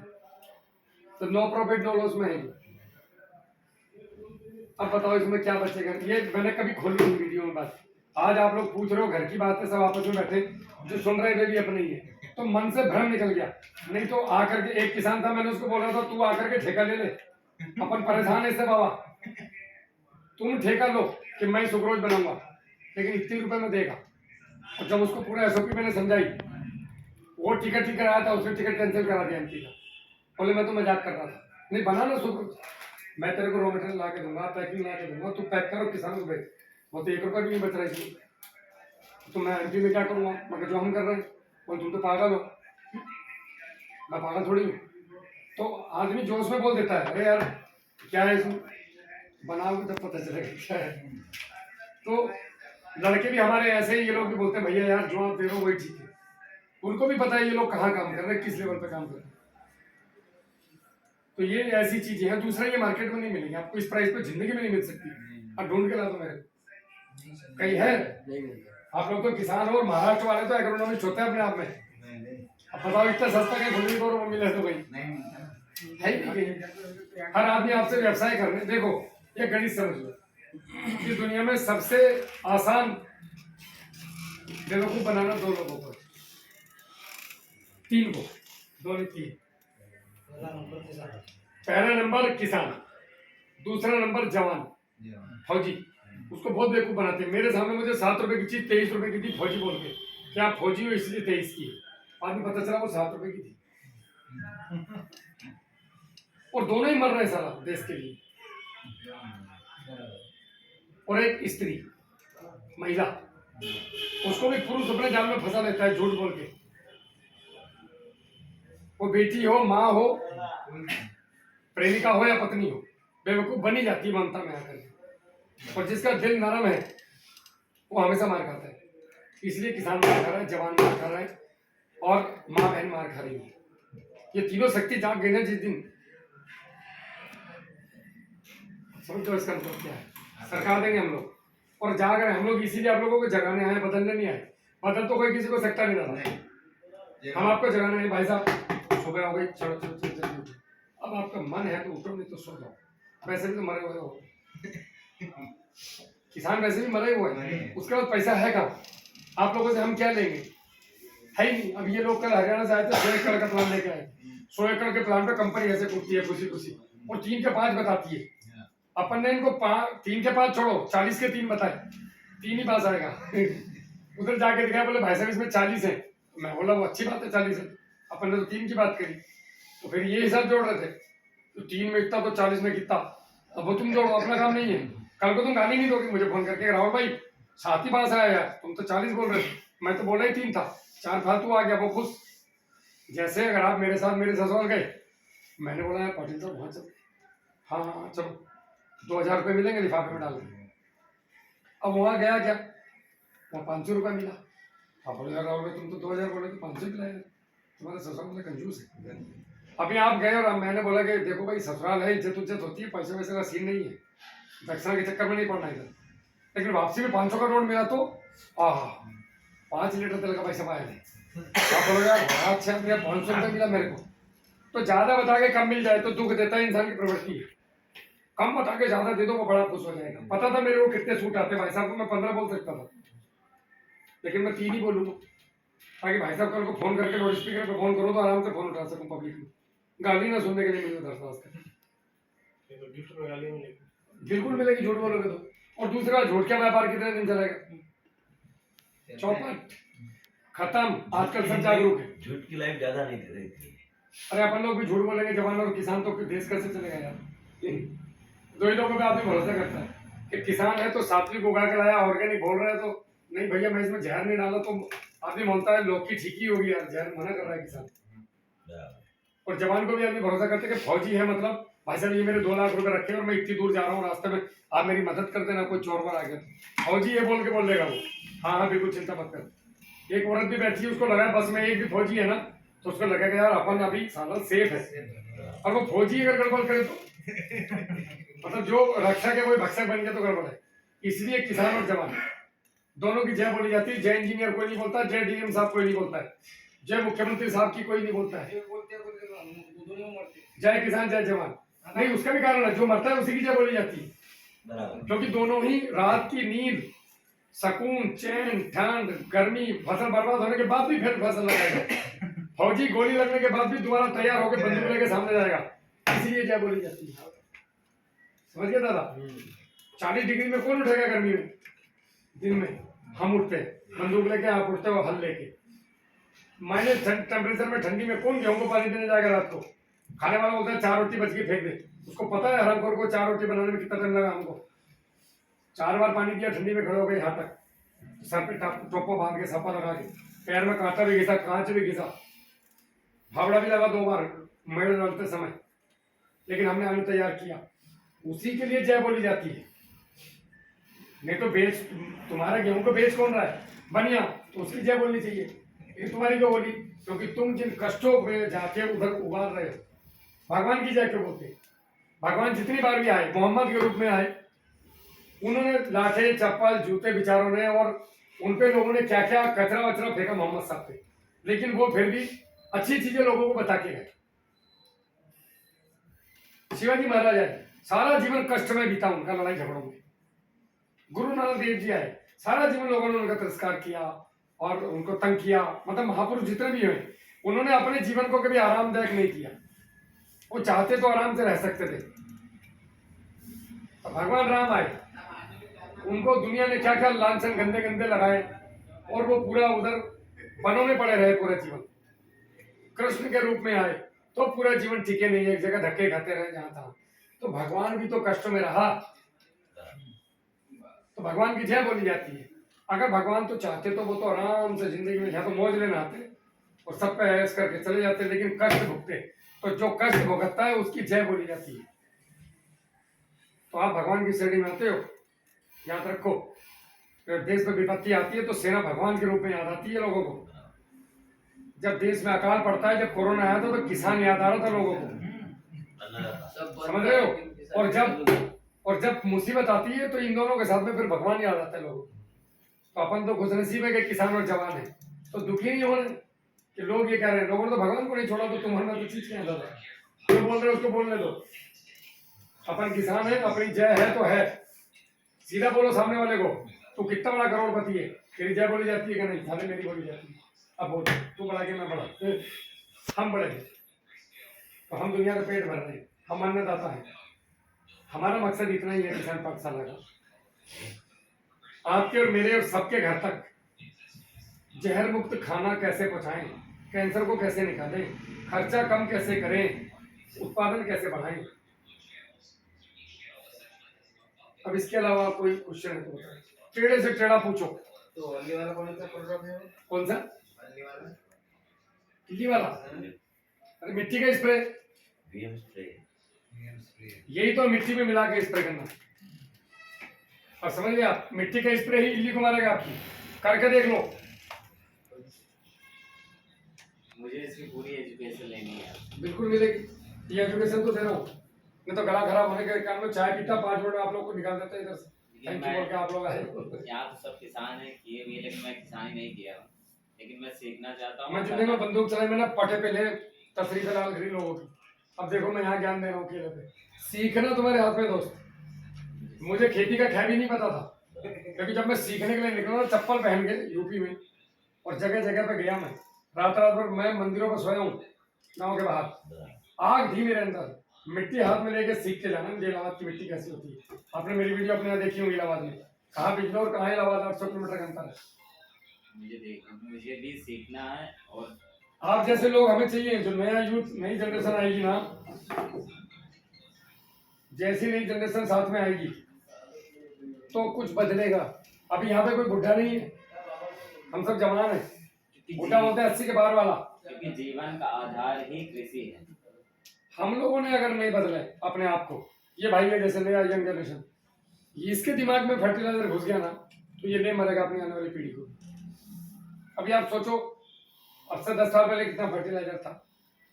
तो नो प्रॉफिट नो लॉस में है। अब बताओ इसमें क्या बचेगा, ये मैंने कभी खोली नहीं वीडियो में बात। आज आप लोग पूछ रहे हो, घर की बात है, सब आपस में बैठे जो सुन रहे थे भी अपने ही है, तो मन से भ्रम निकल गया। नहीं तो आकर के एक किसान था, मैंने उसको बोला था तू आकर के ठेका ले ले, अपन परेशान है इससे बाबा, तुम ठेका लो कि मैं सुक्रोज बनाऊंगा, लेकिन इतने रुपए में देगा। और जब उसको पूरा एसओपी मैंने समझाई, वो टिकट ही कराया था, उसने टिकट कैंसिल करा दिया एमपी का, बोले मैं तो मजाक कर रहा था, नहीं बना ना सुक्रोज, मैं तेरे को रॉ मटेरियल ला के दूंगा, पैकिंग ला के दूंगा, तू पैक करो किसान को बेच, वो तो 1 रुपया भी नहीं बच रहा इसमें, तो मैं एमपी में क्या करूँगा, मगर जो हम कर रहे हैं, और तुम तो पागल हो, मैं पागल थोड़ी हूँ। तो आदमी जोश में बोल देता है, अरे यार क्या है इसमें, बनाओगे तब पता चलेगा क्या है। तो लड़के भी हमारे ऐसे ही, ये लोग भी बोलते हैं भैया यार जो आप दे रहे हो वही ठीक है, उनको भी पता है ये लोग कहाँ काम कर रहे हैं, किस लेवल पे काम कर रहे हैं। तो ये ऐसी चीजें हैं, दूसरा ये मार्केट में नहीं मिलेंगे आपको, इस प्राइस पे जिंदगी में नहीं मिल सकती। अब ढूंढ के ला दो मेरे, कहीं है, नहीं मिलता। आप लोग तो किसान हो, और महाराष्ट्र वाले तो एग्रोनॉमिस्ट होते हैं अपने आप में। अब बताओ इतना सस्ता क्या खुली को मिले तो भाई है ही नहीं कहीं। हर आदमी आपसे व्यवसाय कर रहे। देखो ये गणित समझ लो, इस दुनिया में सबसे आसान बेवकूफ बनाना 2 लोगों को, 3 को, 2 नहीं 3। पहला नंबर किसान, दूसरा नंबर जवान फौजी, उसको बहुत बेवकूफ बनाते हैं। मेरे सामने मुझे 7 रुपए की चीज 23 रुपए की थी, फौजी बोल के, क्या आप फौजी हो इसलिए 23 की, बाद में पता चला वो 7 रुपए की थी। और दोनों ही मर रहे साला देश के लिए। और एक स्त्री महिला, उसको भी पुरुष अपने जाल में फंसा लेता है झूठ बोल के, वो बेटी हो, माँ हो, प्रेमिका हो या पत्नी हो, बेवकूफ बनी जाती है ममता में आकर। और जिसका दिल नरम है वो हमेशा मार खाता है। इसलिए किसान मार खा रहा है, जवान मार खा रहा है, और माँ बहन मार खा रही है। ये तीनों शक्ति जाग गई ना जिस दिन, समझो इसका मतलब क्या है। सरकार देंगे हम लोग, और जाग रहे हैं हम लोग, इसीलिए आप लोगों को जगाने आए, बदलने नहीं आए। बदल तो कोई किसी को सकता नहीं था, हम आपको जगाने आए। भाई साहब सुबह हो गई, चलो चलो चलो चलो, अब आपका मन है तो उठो, नहीं तो सो जाओ। वैसे भी तो मरे हुए हो, किसान वैसे भी मरे हुए हैं, उसके बाद पैसा है कहाँ? आप लोगों से हम क्या लेंगे? है ही नहीं। अब ये लोग कल हरियाणा से आए थे, 100 एकड़ का प्लान लेके आए। 100 एकड़ के प्लान पे कंपनी ऐसे कूदती है खुशी खुशी, और 3 के 5 बताती है। अपन ने इनको 3 के 5 छोड़ो, 40 के 3 बताए, 3 ही पास आएगा। उधर जाके दिखाया, बोले भाई साहब इसमें 40 है। मैं बोला वो अच्छी बात है 40 है, अपन ने तो 3 की बात करी। तो फिर ये हिसाब जोड़ रहे थे, तो 3 में इतना तो 40 में कितना, अब वो तुम जोड़ो, अपना काम नहीं है। कल को तुम गाली नहीं दोगे मुझे फोन करके, राहुल भाई 7 ही पास आया यार, तुम तो 40 बोल रहे थे, मैं तो बोला ही 3 था, 4 फालतू आ गया। वो खुश। जैसे अगर आप मेरे साथ मेरे ससुराल गए, मैंने बोला यार पाटिल साहब वहाँ चलो, हाँ हाँ चलो, 2000 रुपये मिलेंगे लिफाफे में डाल के। अब वहाँ गया क्या, वहाँ 500 रुपये मिला। आप बोले यार राहुल भाई तुम तो 2000 बोले तो 500 ही लाए, तुम्हारा ससुराल वाला कंजूस है। अभी आप गए और मैंने बोला कि देखो भाई ससुराल है, इज्जत उज्जत होती है, पैसे वैसे का सीन नहीं है, दक्षिणा के चक्कर में नहीं पड़ना इधर। लेकिन वापसी में 500 का नोट मिला तो 5 लीटर तेल का पैसा पाया थे। आप बोलोगे यार बड़ा अच्छा मिला, 500 रुपये मिला मेरे को। तो ज्यादा बता के कम मिल जाए तो दुख देता है, इंसान की प्रवृत्ति है। कम बता के ज्यादा दे दो, वो बड़ा खुश हो जाएगा। पता था मेरे को कितने सूट आते, भाई साहब को मैं 15 बोल सकता था, लेकिन मैं 3 ही बोलूंगा, ताकि भाई साहब कल को फोन करके लाउड स्पीकर पे फोन करो तो आराम से फोन उठा सकूं, पब्लिक में गाली ना सुनने के लिए मिले दरख्वास्त। बिल्कुल मिलेगी, झूठ बोलोगे तो। और दूसरा, झूठ का व्यापार कितने दिन चलेगा, चौपट खत्म। आजकल सब जागरूक है, झूठ की लाइफ ज्यादा नहीं दे रही थी। अरे अपन लोग भी झूठ बोलेंगे जवान, और किसान तो देश कैसे चलेगा यार। 2 ही लोगों पे आदमी भरोसा करता है कि किसान है तो सात्विक उगा के लाया, ऑर्गेनिक बोल रहा है तो नहीं भैया मैं इसमें जहर नहीं डाला, तो आदमी बोलता है लोग की ठीक ही होगी यार, जहर मना कर रहा है किसान। और जवान को भी आदमी भरोसा करते कि फौजी है, मतलब भाई साहब ये मेरे 2 लाख रुपए रखे और मैं इतनी दूर जा रहा हूँ, रास्ते में आप मेरी मदद कर देना, कोई चोर पर आ गया तो फौजी ये बोल के बोल देगा वो, हाँ हाँ बिल्कुल चिंता मत कर। एक औरत भी बैठी है, उसको लगा बस में एक भी फौजी है ना, तो उसको लगेगा यार अपन अभी साला सेफ है। और वो फौजी अगर गड़बड़ करे तो मतलब जो रक्षा के कोई भक्षक बन गया तो गड़बड़ है। इसलिए किसान और जवान दोनों की जय बोली जाती है। जय इंजीनियर कोई नहीं बोलता, जय डीएम साहब कोई नहीं बोलता है, जय मुख्यमंत्री साहब की कोई नहीं बोलता है, जय किसान जय जवान नहीं। उसका भी कारण है, जो मरता है उसी की जय बोली जाती है, क्योंकि दोनों ही रात की नींद, सुकून, चैन, ठंड, गर्मी, फसल बर्बाद होने के बाद भी फिर फसल लगाएगा। फौजी गोली लगने के बाद भी दोबारा तैयार होकर बंदूक लेके सामने जाएगा, इसीलिए जय बोली जाती है। समझ गया दादा। 40 डिग्री में कौन उठेगा गर्मी में, दिन में हम उठते बंदूक लेके, आप उठते हो हल लेके। माइनस टेम्परेचर में ठंडी में कौन गेहूं को पानी देने जाएगा रात को। खाने वाला बोलता है 4 रोटी बच गई फेंक दे, उसको पता है हरामखोर को 4 रोटी बनाने में कितना टाइम लगा हमको। 4 बार पानी दिया, ठंडी में खड़े हो गए यहाँ तक, सर पे टोपो बांध के, सापा लगा के, पैर में कांटा भी घिसा, कांच भी घिसा, फावड़ा भी लगा 2 बार मेड़ डालते समय, लेकिन हमने अन्न तैयार किया। उसी के लिए जय बोली जाती है। नहीं तो बेच, तुम्हारे गेहूं को बेच कौन रहा है, बनिया, तो उसकी जय बोलनी चाहिए। ये तुम्हारी क्यों बोली, क्योंकि तुम जिन कष्टों में जाके उधर उबाल रहे हो। भगवान की जय क्यों बोलते, भगवान जितनी बार भी आए, मोहम्मद के रूप में आए, उन्होंने लाठे चप्पल जूते बिचारों ने, और उनपे लोगों ने क्या क्या कचरा वचरा फेंका मोहम्मद साहब पे, लेकिन वो फिर भी अच्छी चीजें लोगों को बता के गए। शिवाजी महाराज आए, सारा जीवन कष्ट में बीता उनका, लड़ाई झगड़ों में। गुरु नानक देव जी आए, सारा जीवन लोगों ने उनका तिरस्कार किया और उनको तंग किया। मतलब महापुरुष जितने भी हैं, उन्होंने अपने जीवन को कभी आरामदायक नहीं किया। वो चाहते तो आराम से रह सकते थे। तो भगवान राम आए, उनको दुनिया ने क्या क्या लांछन गंदे गंदे लगाए, और वो पूरा उधर वनों में पड़े रहे पूरा जीवन। कृष्ण के रूप में आए तो पूरा जीवन टिके नहीं, एक जगह धक्के खाते रहे जहां था। तो भगवान भी तो कष्ट में रहा, तो भगवान की जय बोली जाती है। अगर भगवान तो चाहते तो वो तो आराम से जिंदगी में यहाँ तो मौज लेना आते और सब पे ऐश करके चले जाते, लेकिन कष्ट भुगते। तो जो कष्ट भुगतता है उसकी जय बोली जाती है। तो आप भगवान की श्रेणी में आते हो, याद रखो। जब देश में विपत्ति आती है तो सेना भगवान के रूप में याद आती है लोगों को। जब देश में अकाल पड़ता है, जब कोरोना आया था तो किसान याद आ रहा था लोगों को, समझ रहे हो। और जब मुसीबत आती है तो इन दोनों के साथ में फिर भगवान याद आता है लोगों को। तो अपन तो खुशनसीब है कि किसान और जवान है, तो दुखी नहीं हो रहे कि लोग ये कह रहे हैं लोगों ने तो भगवान को नहीं छोड़ा, तो तुम्हारा तो चीज क्या था, जो बोल रहे हो उसको बोलने दो। अपन किसान है, अपनी जय है तो है, सीधा बोलो सामने वाले को, तू कितना बड़ा करोड़पति है, तेरी जय बोली जाती है कि नहीं, खाली मेरी बोली जाती है। अब बोल तू बड़ा कि मैं बड़ा, हम बड़े हैं तो हम दुनिया का पेट भर रहे हैं, हम अन्नदाता हैं। हमारा मकसद इतना ही है किसान पाठशाला का, आपके और मेरे और सबके घर तक जहर मुक्त खाना कैसे पहुंचाएं, कैंसर को कैसे निकालें, खर्चा कम कैसे करें, उत्पादन कैसे बढ़ाएं। अब इसके अलावा कोई क्वेश्चन है तो बताएं, टेढ़े से टेढ़ा पूछो। तो अगली वाला कौन सा प्रोडक्ट है? कौन सा? अगली वाला किल्ली वाला? अरे मिट्टी का स्प्रे, VM स्प्रे। यही तो मिट्टी में मिला के स्प्रे करना। और समझ लिया आप, मिट्टी का स्प्रे ही इल्ली को मारेगा आपकी, करके देख लो। मुझे इसकी पूरी एजुकेशन लेनी है। बिल्कुल मिलेगी, ये एजुकेशन तो दे रहा हूँ। मैं तो गला खराब होने के कारण में चाय पीता 5 मिनट में आप लोग को निकाल देता इधर से। थैंक यू बोल के आप लोग आए। यहाँ तो सब किसान है किए भी, लेकिन मैं किसानी नहीं किया हूँ, लेकिन मैं सीखना चाहता हूँ। मैं जितने में बंदूक चलाई मैंने पटे पे ले तशरीफ लाल गरीब लोगों की। अब देखो मैं यहाँ ज्ञान दे रहा हूँ केले पे, सीखना तुम्हारे हाथ में दोस्त। मुझे खेती का खैर भी नहीं पता था, क्योंकि जब मैं सीखने के लिए निकला चप्पल पहन के यूपी में और जगह जगह पे गया, मैं रात रात भर मैं मंदिरों पर सोया हूँ गाँव के बाहर। आग थी मेरे अंदर, मिट्टी हाथ में लेके सीख के जाना मुझे इलाहाबाद की मिट्टी कैसी होती है। आपने मेरी वीडियो अपने यहाँ देखी होगी इलाहाबाद में, कहाँ बिजनौर कहाँ इलाहाबाद 800 किलोमीटर का अंतर है। मुझे भी सीखना है। और आप जैसे लोग हमें चाहिए, जो नया यूथ नई जनरेशन आएगी ना, जैसी नई जनरेशन साथ में आएगी तो कुछ बदलेगा। अभी यहाँ पे कोई बुढ़ा नहीं है, हम सब जवान हैं। बुढ़ा होता है 80 के बाहर वाला। क्योंकि जीवन का आधार ही कृषि है। हम लोगों ने अगर नहीं बदले अपने आप को, ये भाई है जैसे नया यंग जनरेशन, इसके दिमाग में फर्टिलाइजर घुस गया ना तो ये नहीं मरेगा अपनी आने वाली पीढ़ी को। अभी आप सोचो, अब से 10 साल पहले कितना फर्टिलाइजर था,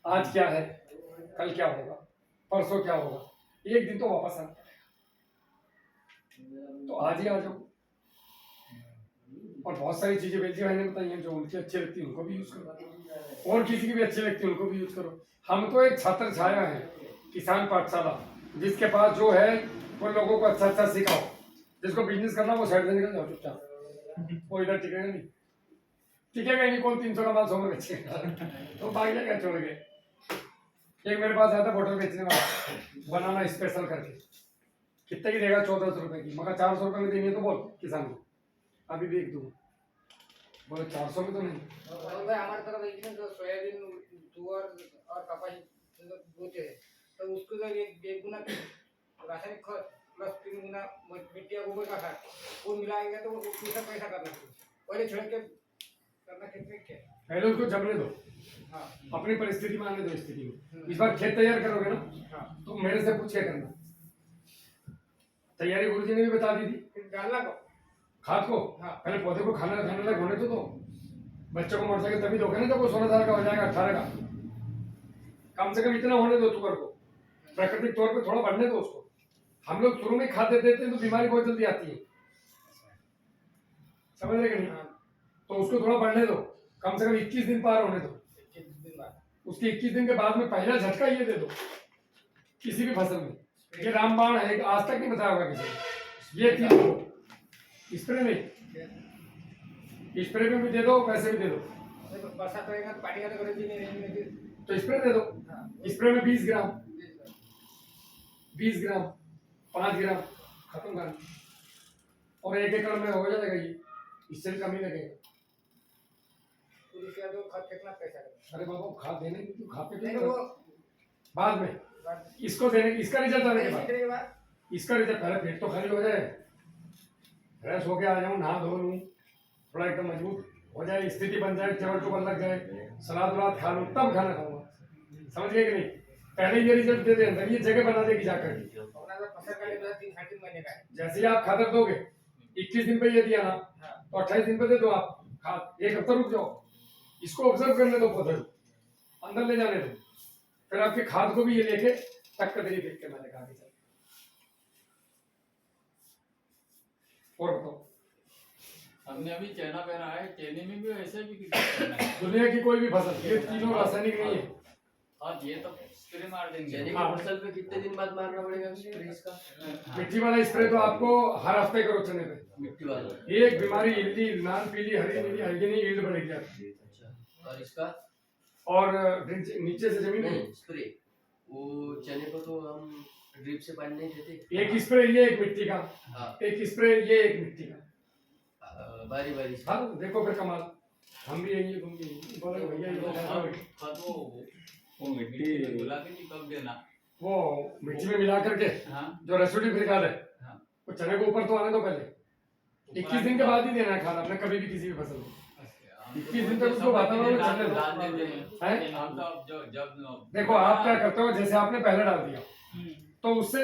आज क्या है, कल क्या होगा, परसों क्या होगा, एक दिन तो वापस आता है। तो आज ही आ जाओ। और बहुत सारी चीजें बेची भाई ने बताई हैं, जो उनकी अच्छी लगती है उनको भी यूज करो, और किसी की भी अच्छी लगती है उनको भी यूज करो। हम तो एक छात्र छाया है किसान पाठशाला, जिसके पास जो है वो लोगों को अच्छा अच्छा सिखाओ। जिसको बिजनेस करना वो साइड से निकल जाओ चुपचाप, वो इधर टिकेगा नहीं, टिकेगा ही नहीं। कौन 300 का माल 100 में बेचेगा, तो भाग जाएगा छोड़ के। एक मेरे पास आया था बोतल बेचने वाला, बनाना स्पेशल करके, कितने की देगा? 1400 रुपए की। मगर 400 रुपए में देनी है तो बोल किसान को, अभी भी एक दूँ। बोले 400 में तो नहीं। भाई हमारे तरफ एक दिन तो सोयाबीन तुअर और कपास बोते हैं, तो उसको जब एक गुना रासायनिक खत प्लस 3 गुना मिट्टी या गोबर का खाद वो मिलाएंगे तो वो दूसरा पैसा करना चाहिए। पहले छिड़क के करना कितने क्या? पहले उसको जमने दो, हाँ अपनी परिस्थिति में आने दो स्थिति में। इस बार खेत तैयार करोगे ना हाँ, तो मेरे से पूछ के करना। तैयारी गुरुजी ने भी बता दी थी। फिर डालना को खाद को हाँ। पहले पौधे को खाने लायक होने तो दो। बच्चों को मोटरसाइकिल तभी दोगे ना जब वो 16 साल का हो जाएगा, 18 का। कम से कम इतना होने दो तुगर को, प्राकृतिक तौर पे थोड़ा बढ़ने दो उसको। हम लोग शुरू में खाद देते हैं तो बीमारी बहुत जल्दी आती है, समझ रहे कि नहीं? तो उसको थोड़ा बढ़ने दो, कम से कम 21 दिन पार होने दो। 21 दिन बाद उसके 21 दिन के बाद में पहला झटका ये दे दो किसी भी फसल में। ये रामबाण है, आज तक नहीं बताया होगा किसी ने। ये 3 दो, स्प्रे नहीं, स्प्रे में भी दे दो, पैसे भी दे दो। बरसात होएगा तो पानी का तो गरज ही नहीं रहेगी, तो स्प्रे दे दो। स्प्रे में 20 ग्राम 5 ग्राम खत्म कर, और 1 एकड़ में हो जाएगा ये, इससे भी कम ही लगेगा। पुलिस का तो खत कितना पैसा लगेगा? अरे बाबा खाद देने की तो खाते नहीं क्यों तो करो? वो बाद में इसको देने, इसका रिजल्ट आने के बाद, के बाद इसका रिजल्ट पहले पेट तो खाली हो जाए, फ्रेश होके आ जाऊँ, नहा धो लूँ, थोड़ा एकदम मजबूत हो जाए, स्थिति बन जाए, चवर चुवर लग जाए, सलाद वलाद खा लूँ, तब खाना खाऊंगा। समझ गए कि नहीं? पहले ये रिजल्ट दे दे अंदर, ये जगह बना देगी जाकर। अपना तो फसल का लिए 3-3 महीने का है। जैसे ही आप खातर दोगे, 21 दिन पे ये दिया ना तो 28 दिन पे दे दो आप खाद। 1 हफ्ता रुक जाओ, इसको ऑब्जर्व करने दो, पौधे अंदर ले जाने दो, फिर आपके खाद को भी ये लेके तक कदरी फेंक के मैंने कहा कि चल। और बताओ, हमने अभी चना पहना है, चने में भी ऐसे भी करना है। दुनिया की कोई भी फसल, ये तीनों रासायनिक नहीं है। और ये तो स्प्रे मार देंगे। चने की फसल पे कितने दिन बाद मारना पड़ेगा स्प्रे इसका? मिट्टी वाला स्प्रे तो आपको हर हफ्ते करो चने पे। मिट्टी वाला। एक बीमारी इल्ली, लाल पीली हरी नीली हल्दी नहीं ईल्ड बढ़ेगी आपकी। अच्छा और इसका और नीचे से जमीन में नहीं स्प्रे, वो चने को तो हम ड्रिप से पानी नहीं देते। एक स्प्रे ये एक मिट्टी का, हाँ एक स्प्रे ये एक मिट्टी का। बारी बारी से। हाँ देखो फिर कमाल, हम भी यही तुम भी बोले भैया ये बताया था। वो मिट्टी गुलाबी की कब देना? वो मिट्टी में मिला करके हाँ जो रेसिड्यू निकाल है हाँ। वो चने को ऊपर तो आने दो पहले, 21 दिन के बाद ही देना है खाद अपने कभी भी किसी भी फसल को। 21 दिन तक उसको वातावरण में चलने दो। हैं? हम तो अब जब देखो आप क्या करते हो, जैसे आपने पहले डाल दिया तो उससे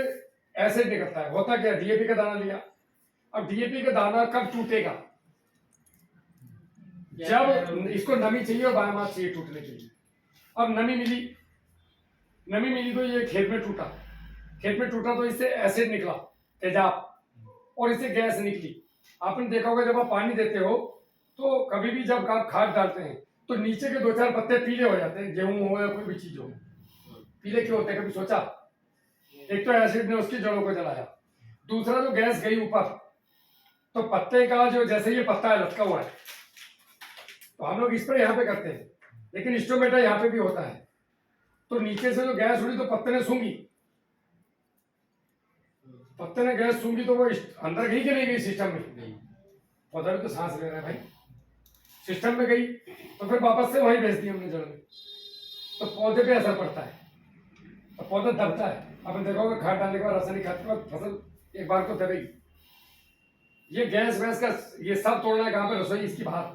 एसिड निकलता है, होता क्या, डीएपी का दाना लिया। अब डीएपी का दाना कब टूटेगा, जब इसको नमी चाहिए और बायोमास चाहिए टूटने के लिए। अब नमी मिली तो ये खेत में टूटा तो इससे एसिड निकला, तेजाब, और इससे गैस निकली। आपने देखा होगा जब आप पानी देते हो तो कभी भी जब आप खाद डालते हैं तो नीचे के 2-4 पत्ते पीले हो जाते हैं, गेहूं हो या कोई भी चीज हो। पीले क्यों होते हैं, कभी सोचा? एक तो एसिड ने उसकी जड़ों को जलाया, दूसरा जो गैस गई ऊपर तो पत्ते का जो, जैसे ये पत्ता है लटका हुआ है तो हम लोग स्प्रे यहाँ पे करते हैं, लेकिन स्टोमेटा यहाँ पे भी होता है। तो नीचे से जो गैस उड़ी तो पत्ते ने सूंघी, तो वो अंदर गई कि नहीं गई सिस्टम में? पौधा भी तो सांस ले रहा है भाई, सिस्टम में गई तो फिर वापस से वहीं भेज दी हमने जड़ में, तो पौधे पे असर पड़ता है, तो पौधा दबता है। आपने देखा होगा खाद डालने के बाद, रासायनिक खाद के बाद फसल एक बार तो दबेगी। ये गैस वैस का ये सब तोड़ना है कहाँ पे, रसोई इसकी बाहर,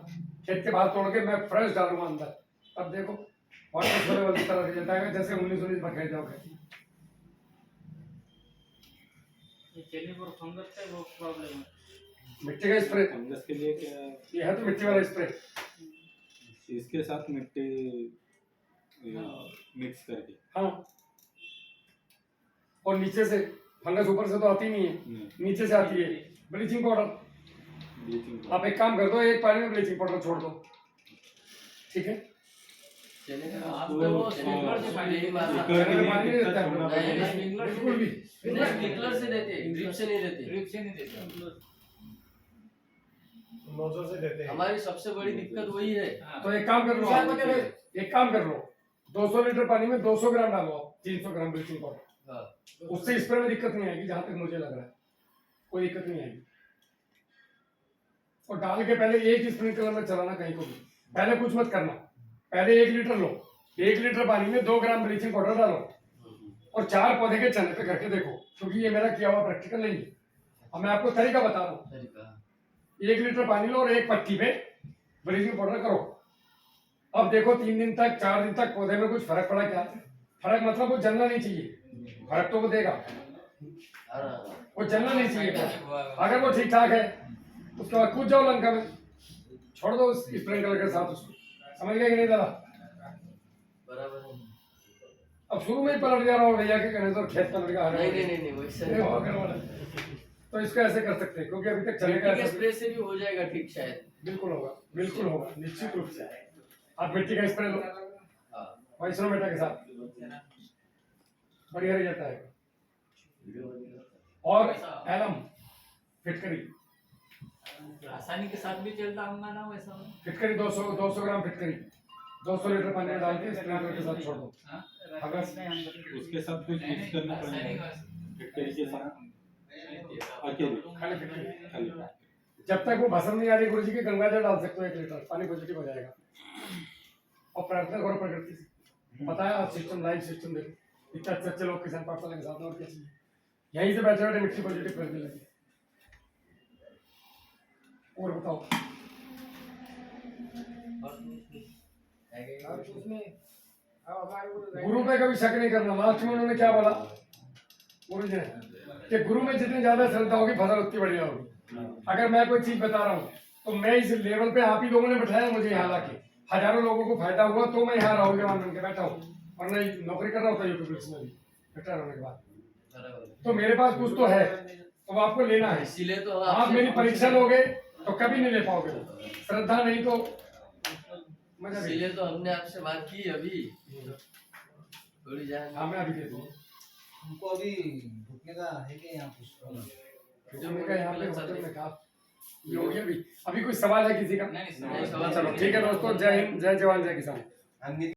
खेत के बाहर तोड़ के मैं फ्रेश डालूंगा अंदर, तब देखो वाटर वाली तरह रिजल्ट आएगा, जैसे 19 में खेल जाओगे। चने पर फंगस का वो प्रॉब्लम है। मिट्टी का स्प्रे, फंगस के लिए क्या? ये है तो मिट्टी वाला स्प्रे, इसके साथ मिट्टी मिक्स करके। हाँ। और नीचे से फंगस ऊपर से तो आती नहीं है, नीचे से आती है ब्लीचिंग पाउडर। आप एक काम कर दो, एक पानी में ब्लीचिंग पाउडर छोड़ दो, ठीक है? चने का आप तो तो स्प्रिंकलर से पानी नहीं मारना। पानी नहीं देता है हम लोग। नहीं, बिल्कुल भी स्प्रिंकलर से देते, ड्रिप से नहीं देते। ड्रिप से नहीं देते। नोजल से देते हैं। हमारी सबसे बड़ी दिक्कत वही है। तो एक काम कर लो, एक काम कर लो, 200 लीटर पानी में 200 ग्राम डालो, 300 ग्राम ब्लीचिंग पाउडर। हाँ। उससे स्प्रे में दिक्कत नहीं आएगी, जहां तक मुझे लग रहा है कोई दिक्कत नहीं आएगी। और डाल के पहले एक स्प्रिंकलर में चलाना कहीं को भी, पहले कुछ मत करना। पहले 1 लीटर लो, 1 लीटर पानी में 2 ग्राम ब्लीचिंग पाउडर डालो और 4 पौधे के चने पे करके देखो, क्योंकि ये मेरा किया हुआ प्रैक्टिकल नहीं है, अब मैं आपको तरीका बता रहा हूँ। 1 लीटर पानी लो और एक पत्ती पे ब्लीचिंग पाउडर करो। अब देखो 3 दिन तक 4 दिन तक पौधे में कुछ फर्क पड़ा क्या? फर्क मतलब वो जलना नहीं चाहिए, फर्क तो वो देगा, वो जलना नहीं चाहिए। अगर वो ठीक ठाक है उसके बाद कूद जाओ लंका में, छोड़ दो उस स्प्रिंकलर के साथ उसको। समझ गए कि नहीं दादा? बराबर है। अब शुरू में ही पलट जा रहा हूँ भैया के कहने तो खेत पलट गया। नहीं वैसा नहीं। तो इसको ऐसे कर सकते हैं, क्योंकि अभी तक चलेगा। मिट्टी के स्प्रे से भी हो जाएगा ठीक शायद। बिल्कुल होगा निश्चित रूप से। आप मिट्टी का स्प्रे लो वाइसोमेटा के साथ, बढ़िया रिजल्ट आएगा। और एलम फिटकरी, आसानी के साथ भी चलता होगा ना वैसा? फिटकरी 200 ग्राम फिटकरी 200 लीटर पानी में डाल के स्प्रिंकलर के साथ छोड़ दो। अगर उसके साथ कुछ मिक्स करना पड़ेगा फिटकरी के साथ, खाली फिटकरी। जब तक वो भसम नहीं आ रही गुरु जी की, गंगा जल डाल सकते हो 1 लीटर, पानी पॉजिटिव हो जाएगा। और प्रार्थना करो प्रकृति से, पता है आज सिस्टम लाइव सिस्टम देखो, इतने अच्छे लोग किसान पाठशाला के साथ में, और क्या चाहिए? यहीं से बैठे बैठे मिट्टी पॉजिटिव करने लगे। और बताओ उसमें अब हमारे को गुरु पे कभी शक नहीं करना। लास्ट में उन्होंने क्या बोला गुरु जी ने, कि गुरु में जितनी ज्यादा श्रद्धा होगी फसल उतनी बढ़िया होगी। अगर मैं कोई चीज बता रहा हूँ तो मैं इस लेवल पे, आप ही लोगों ने बैठाया मुझे यहाँ लाके, हजारों लोगों को फायदा हुआ तो मैं यहाँ राहुल जवान बन के बैठा हूँ, और मैं नौकरी कर रहा होता यूट्यूब में भी रिटायर होने के बाद। तो मेरे पास कुछ तो है, तो आपको लेना है। इसीलिए तो आप मेरी परीक्षा लोगे तो कभी नहीं ले पाओगे, श्रद्धा नहीं तो मजा नहीं। इसीलिए तो हमने आपसे बात की अभी थोड़ी जान। हाँ मैं अभी दे दूँ हमको अभी रुकने का है क्या यहाँ कुछ? जो मैं यहाँ पे होटल में कहा ये हो गया अभी कोई सवाल है किसी का? नहीं नहीं, सवाल चलो ठीक है दोस्तों, जय हिंद, जय जवान, जय किसान। हमने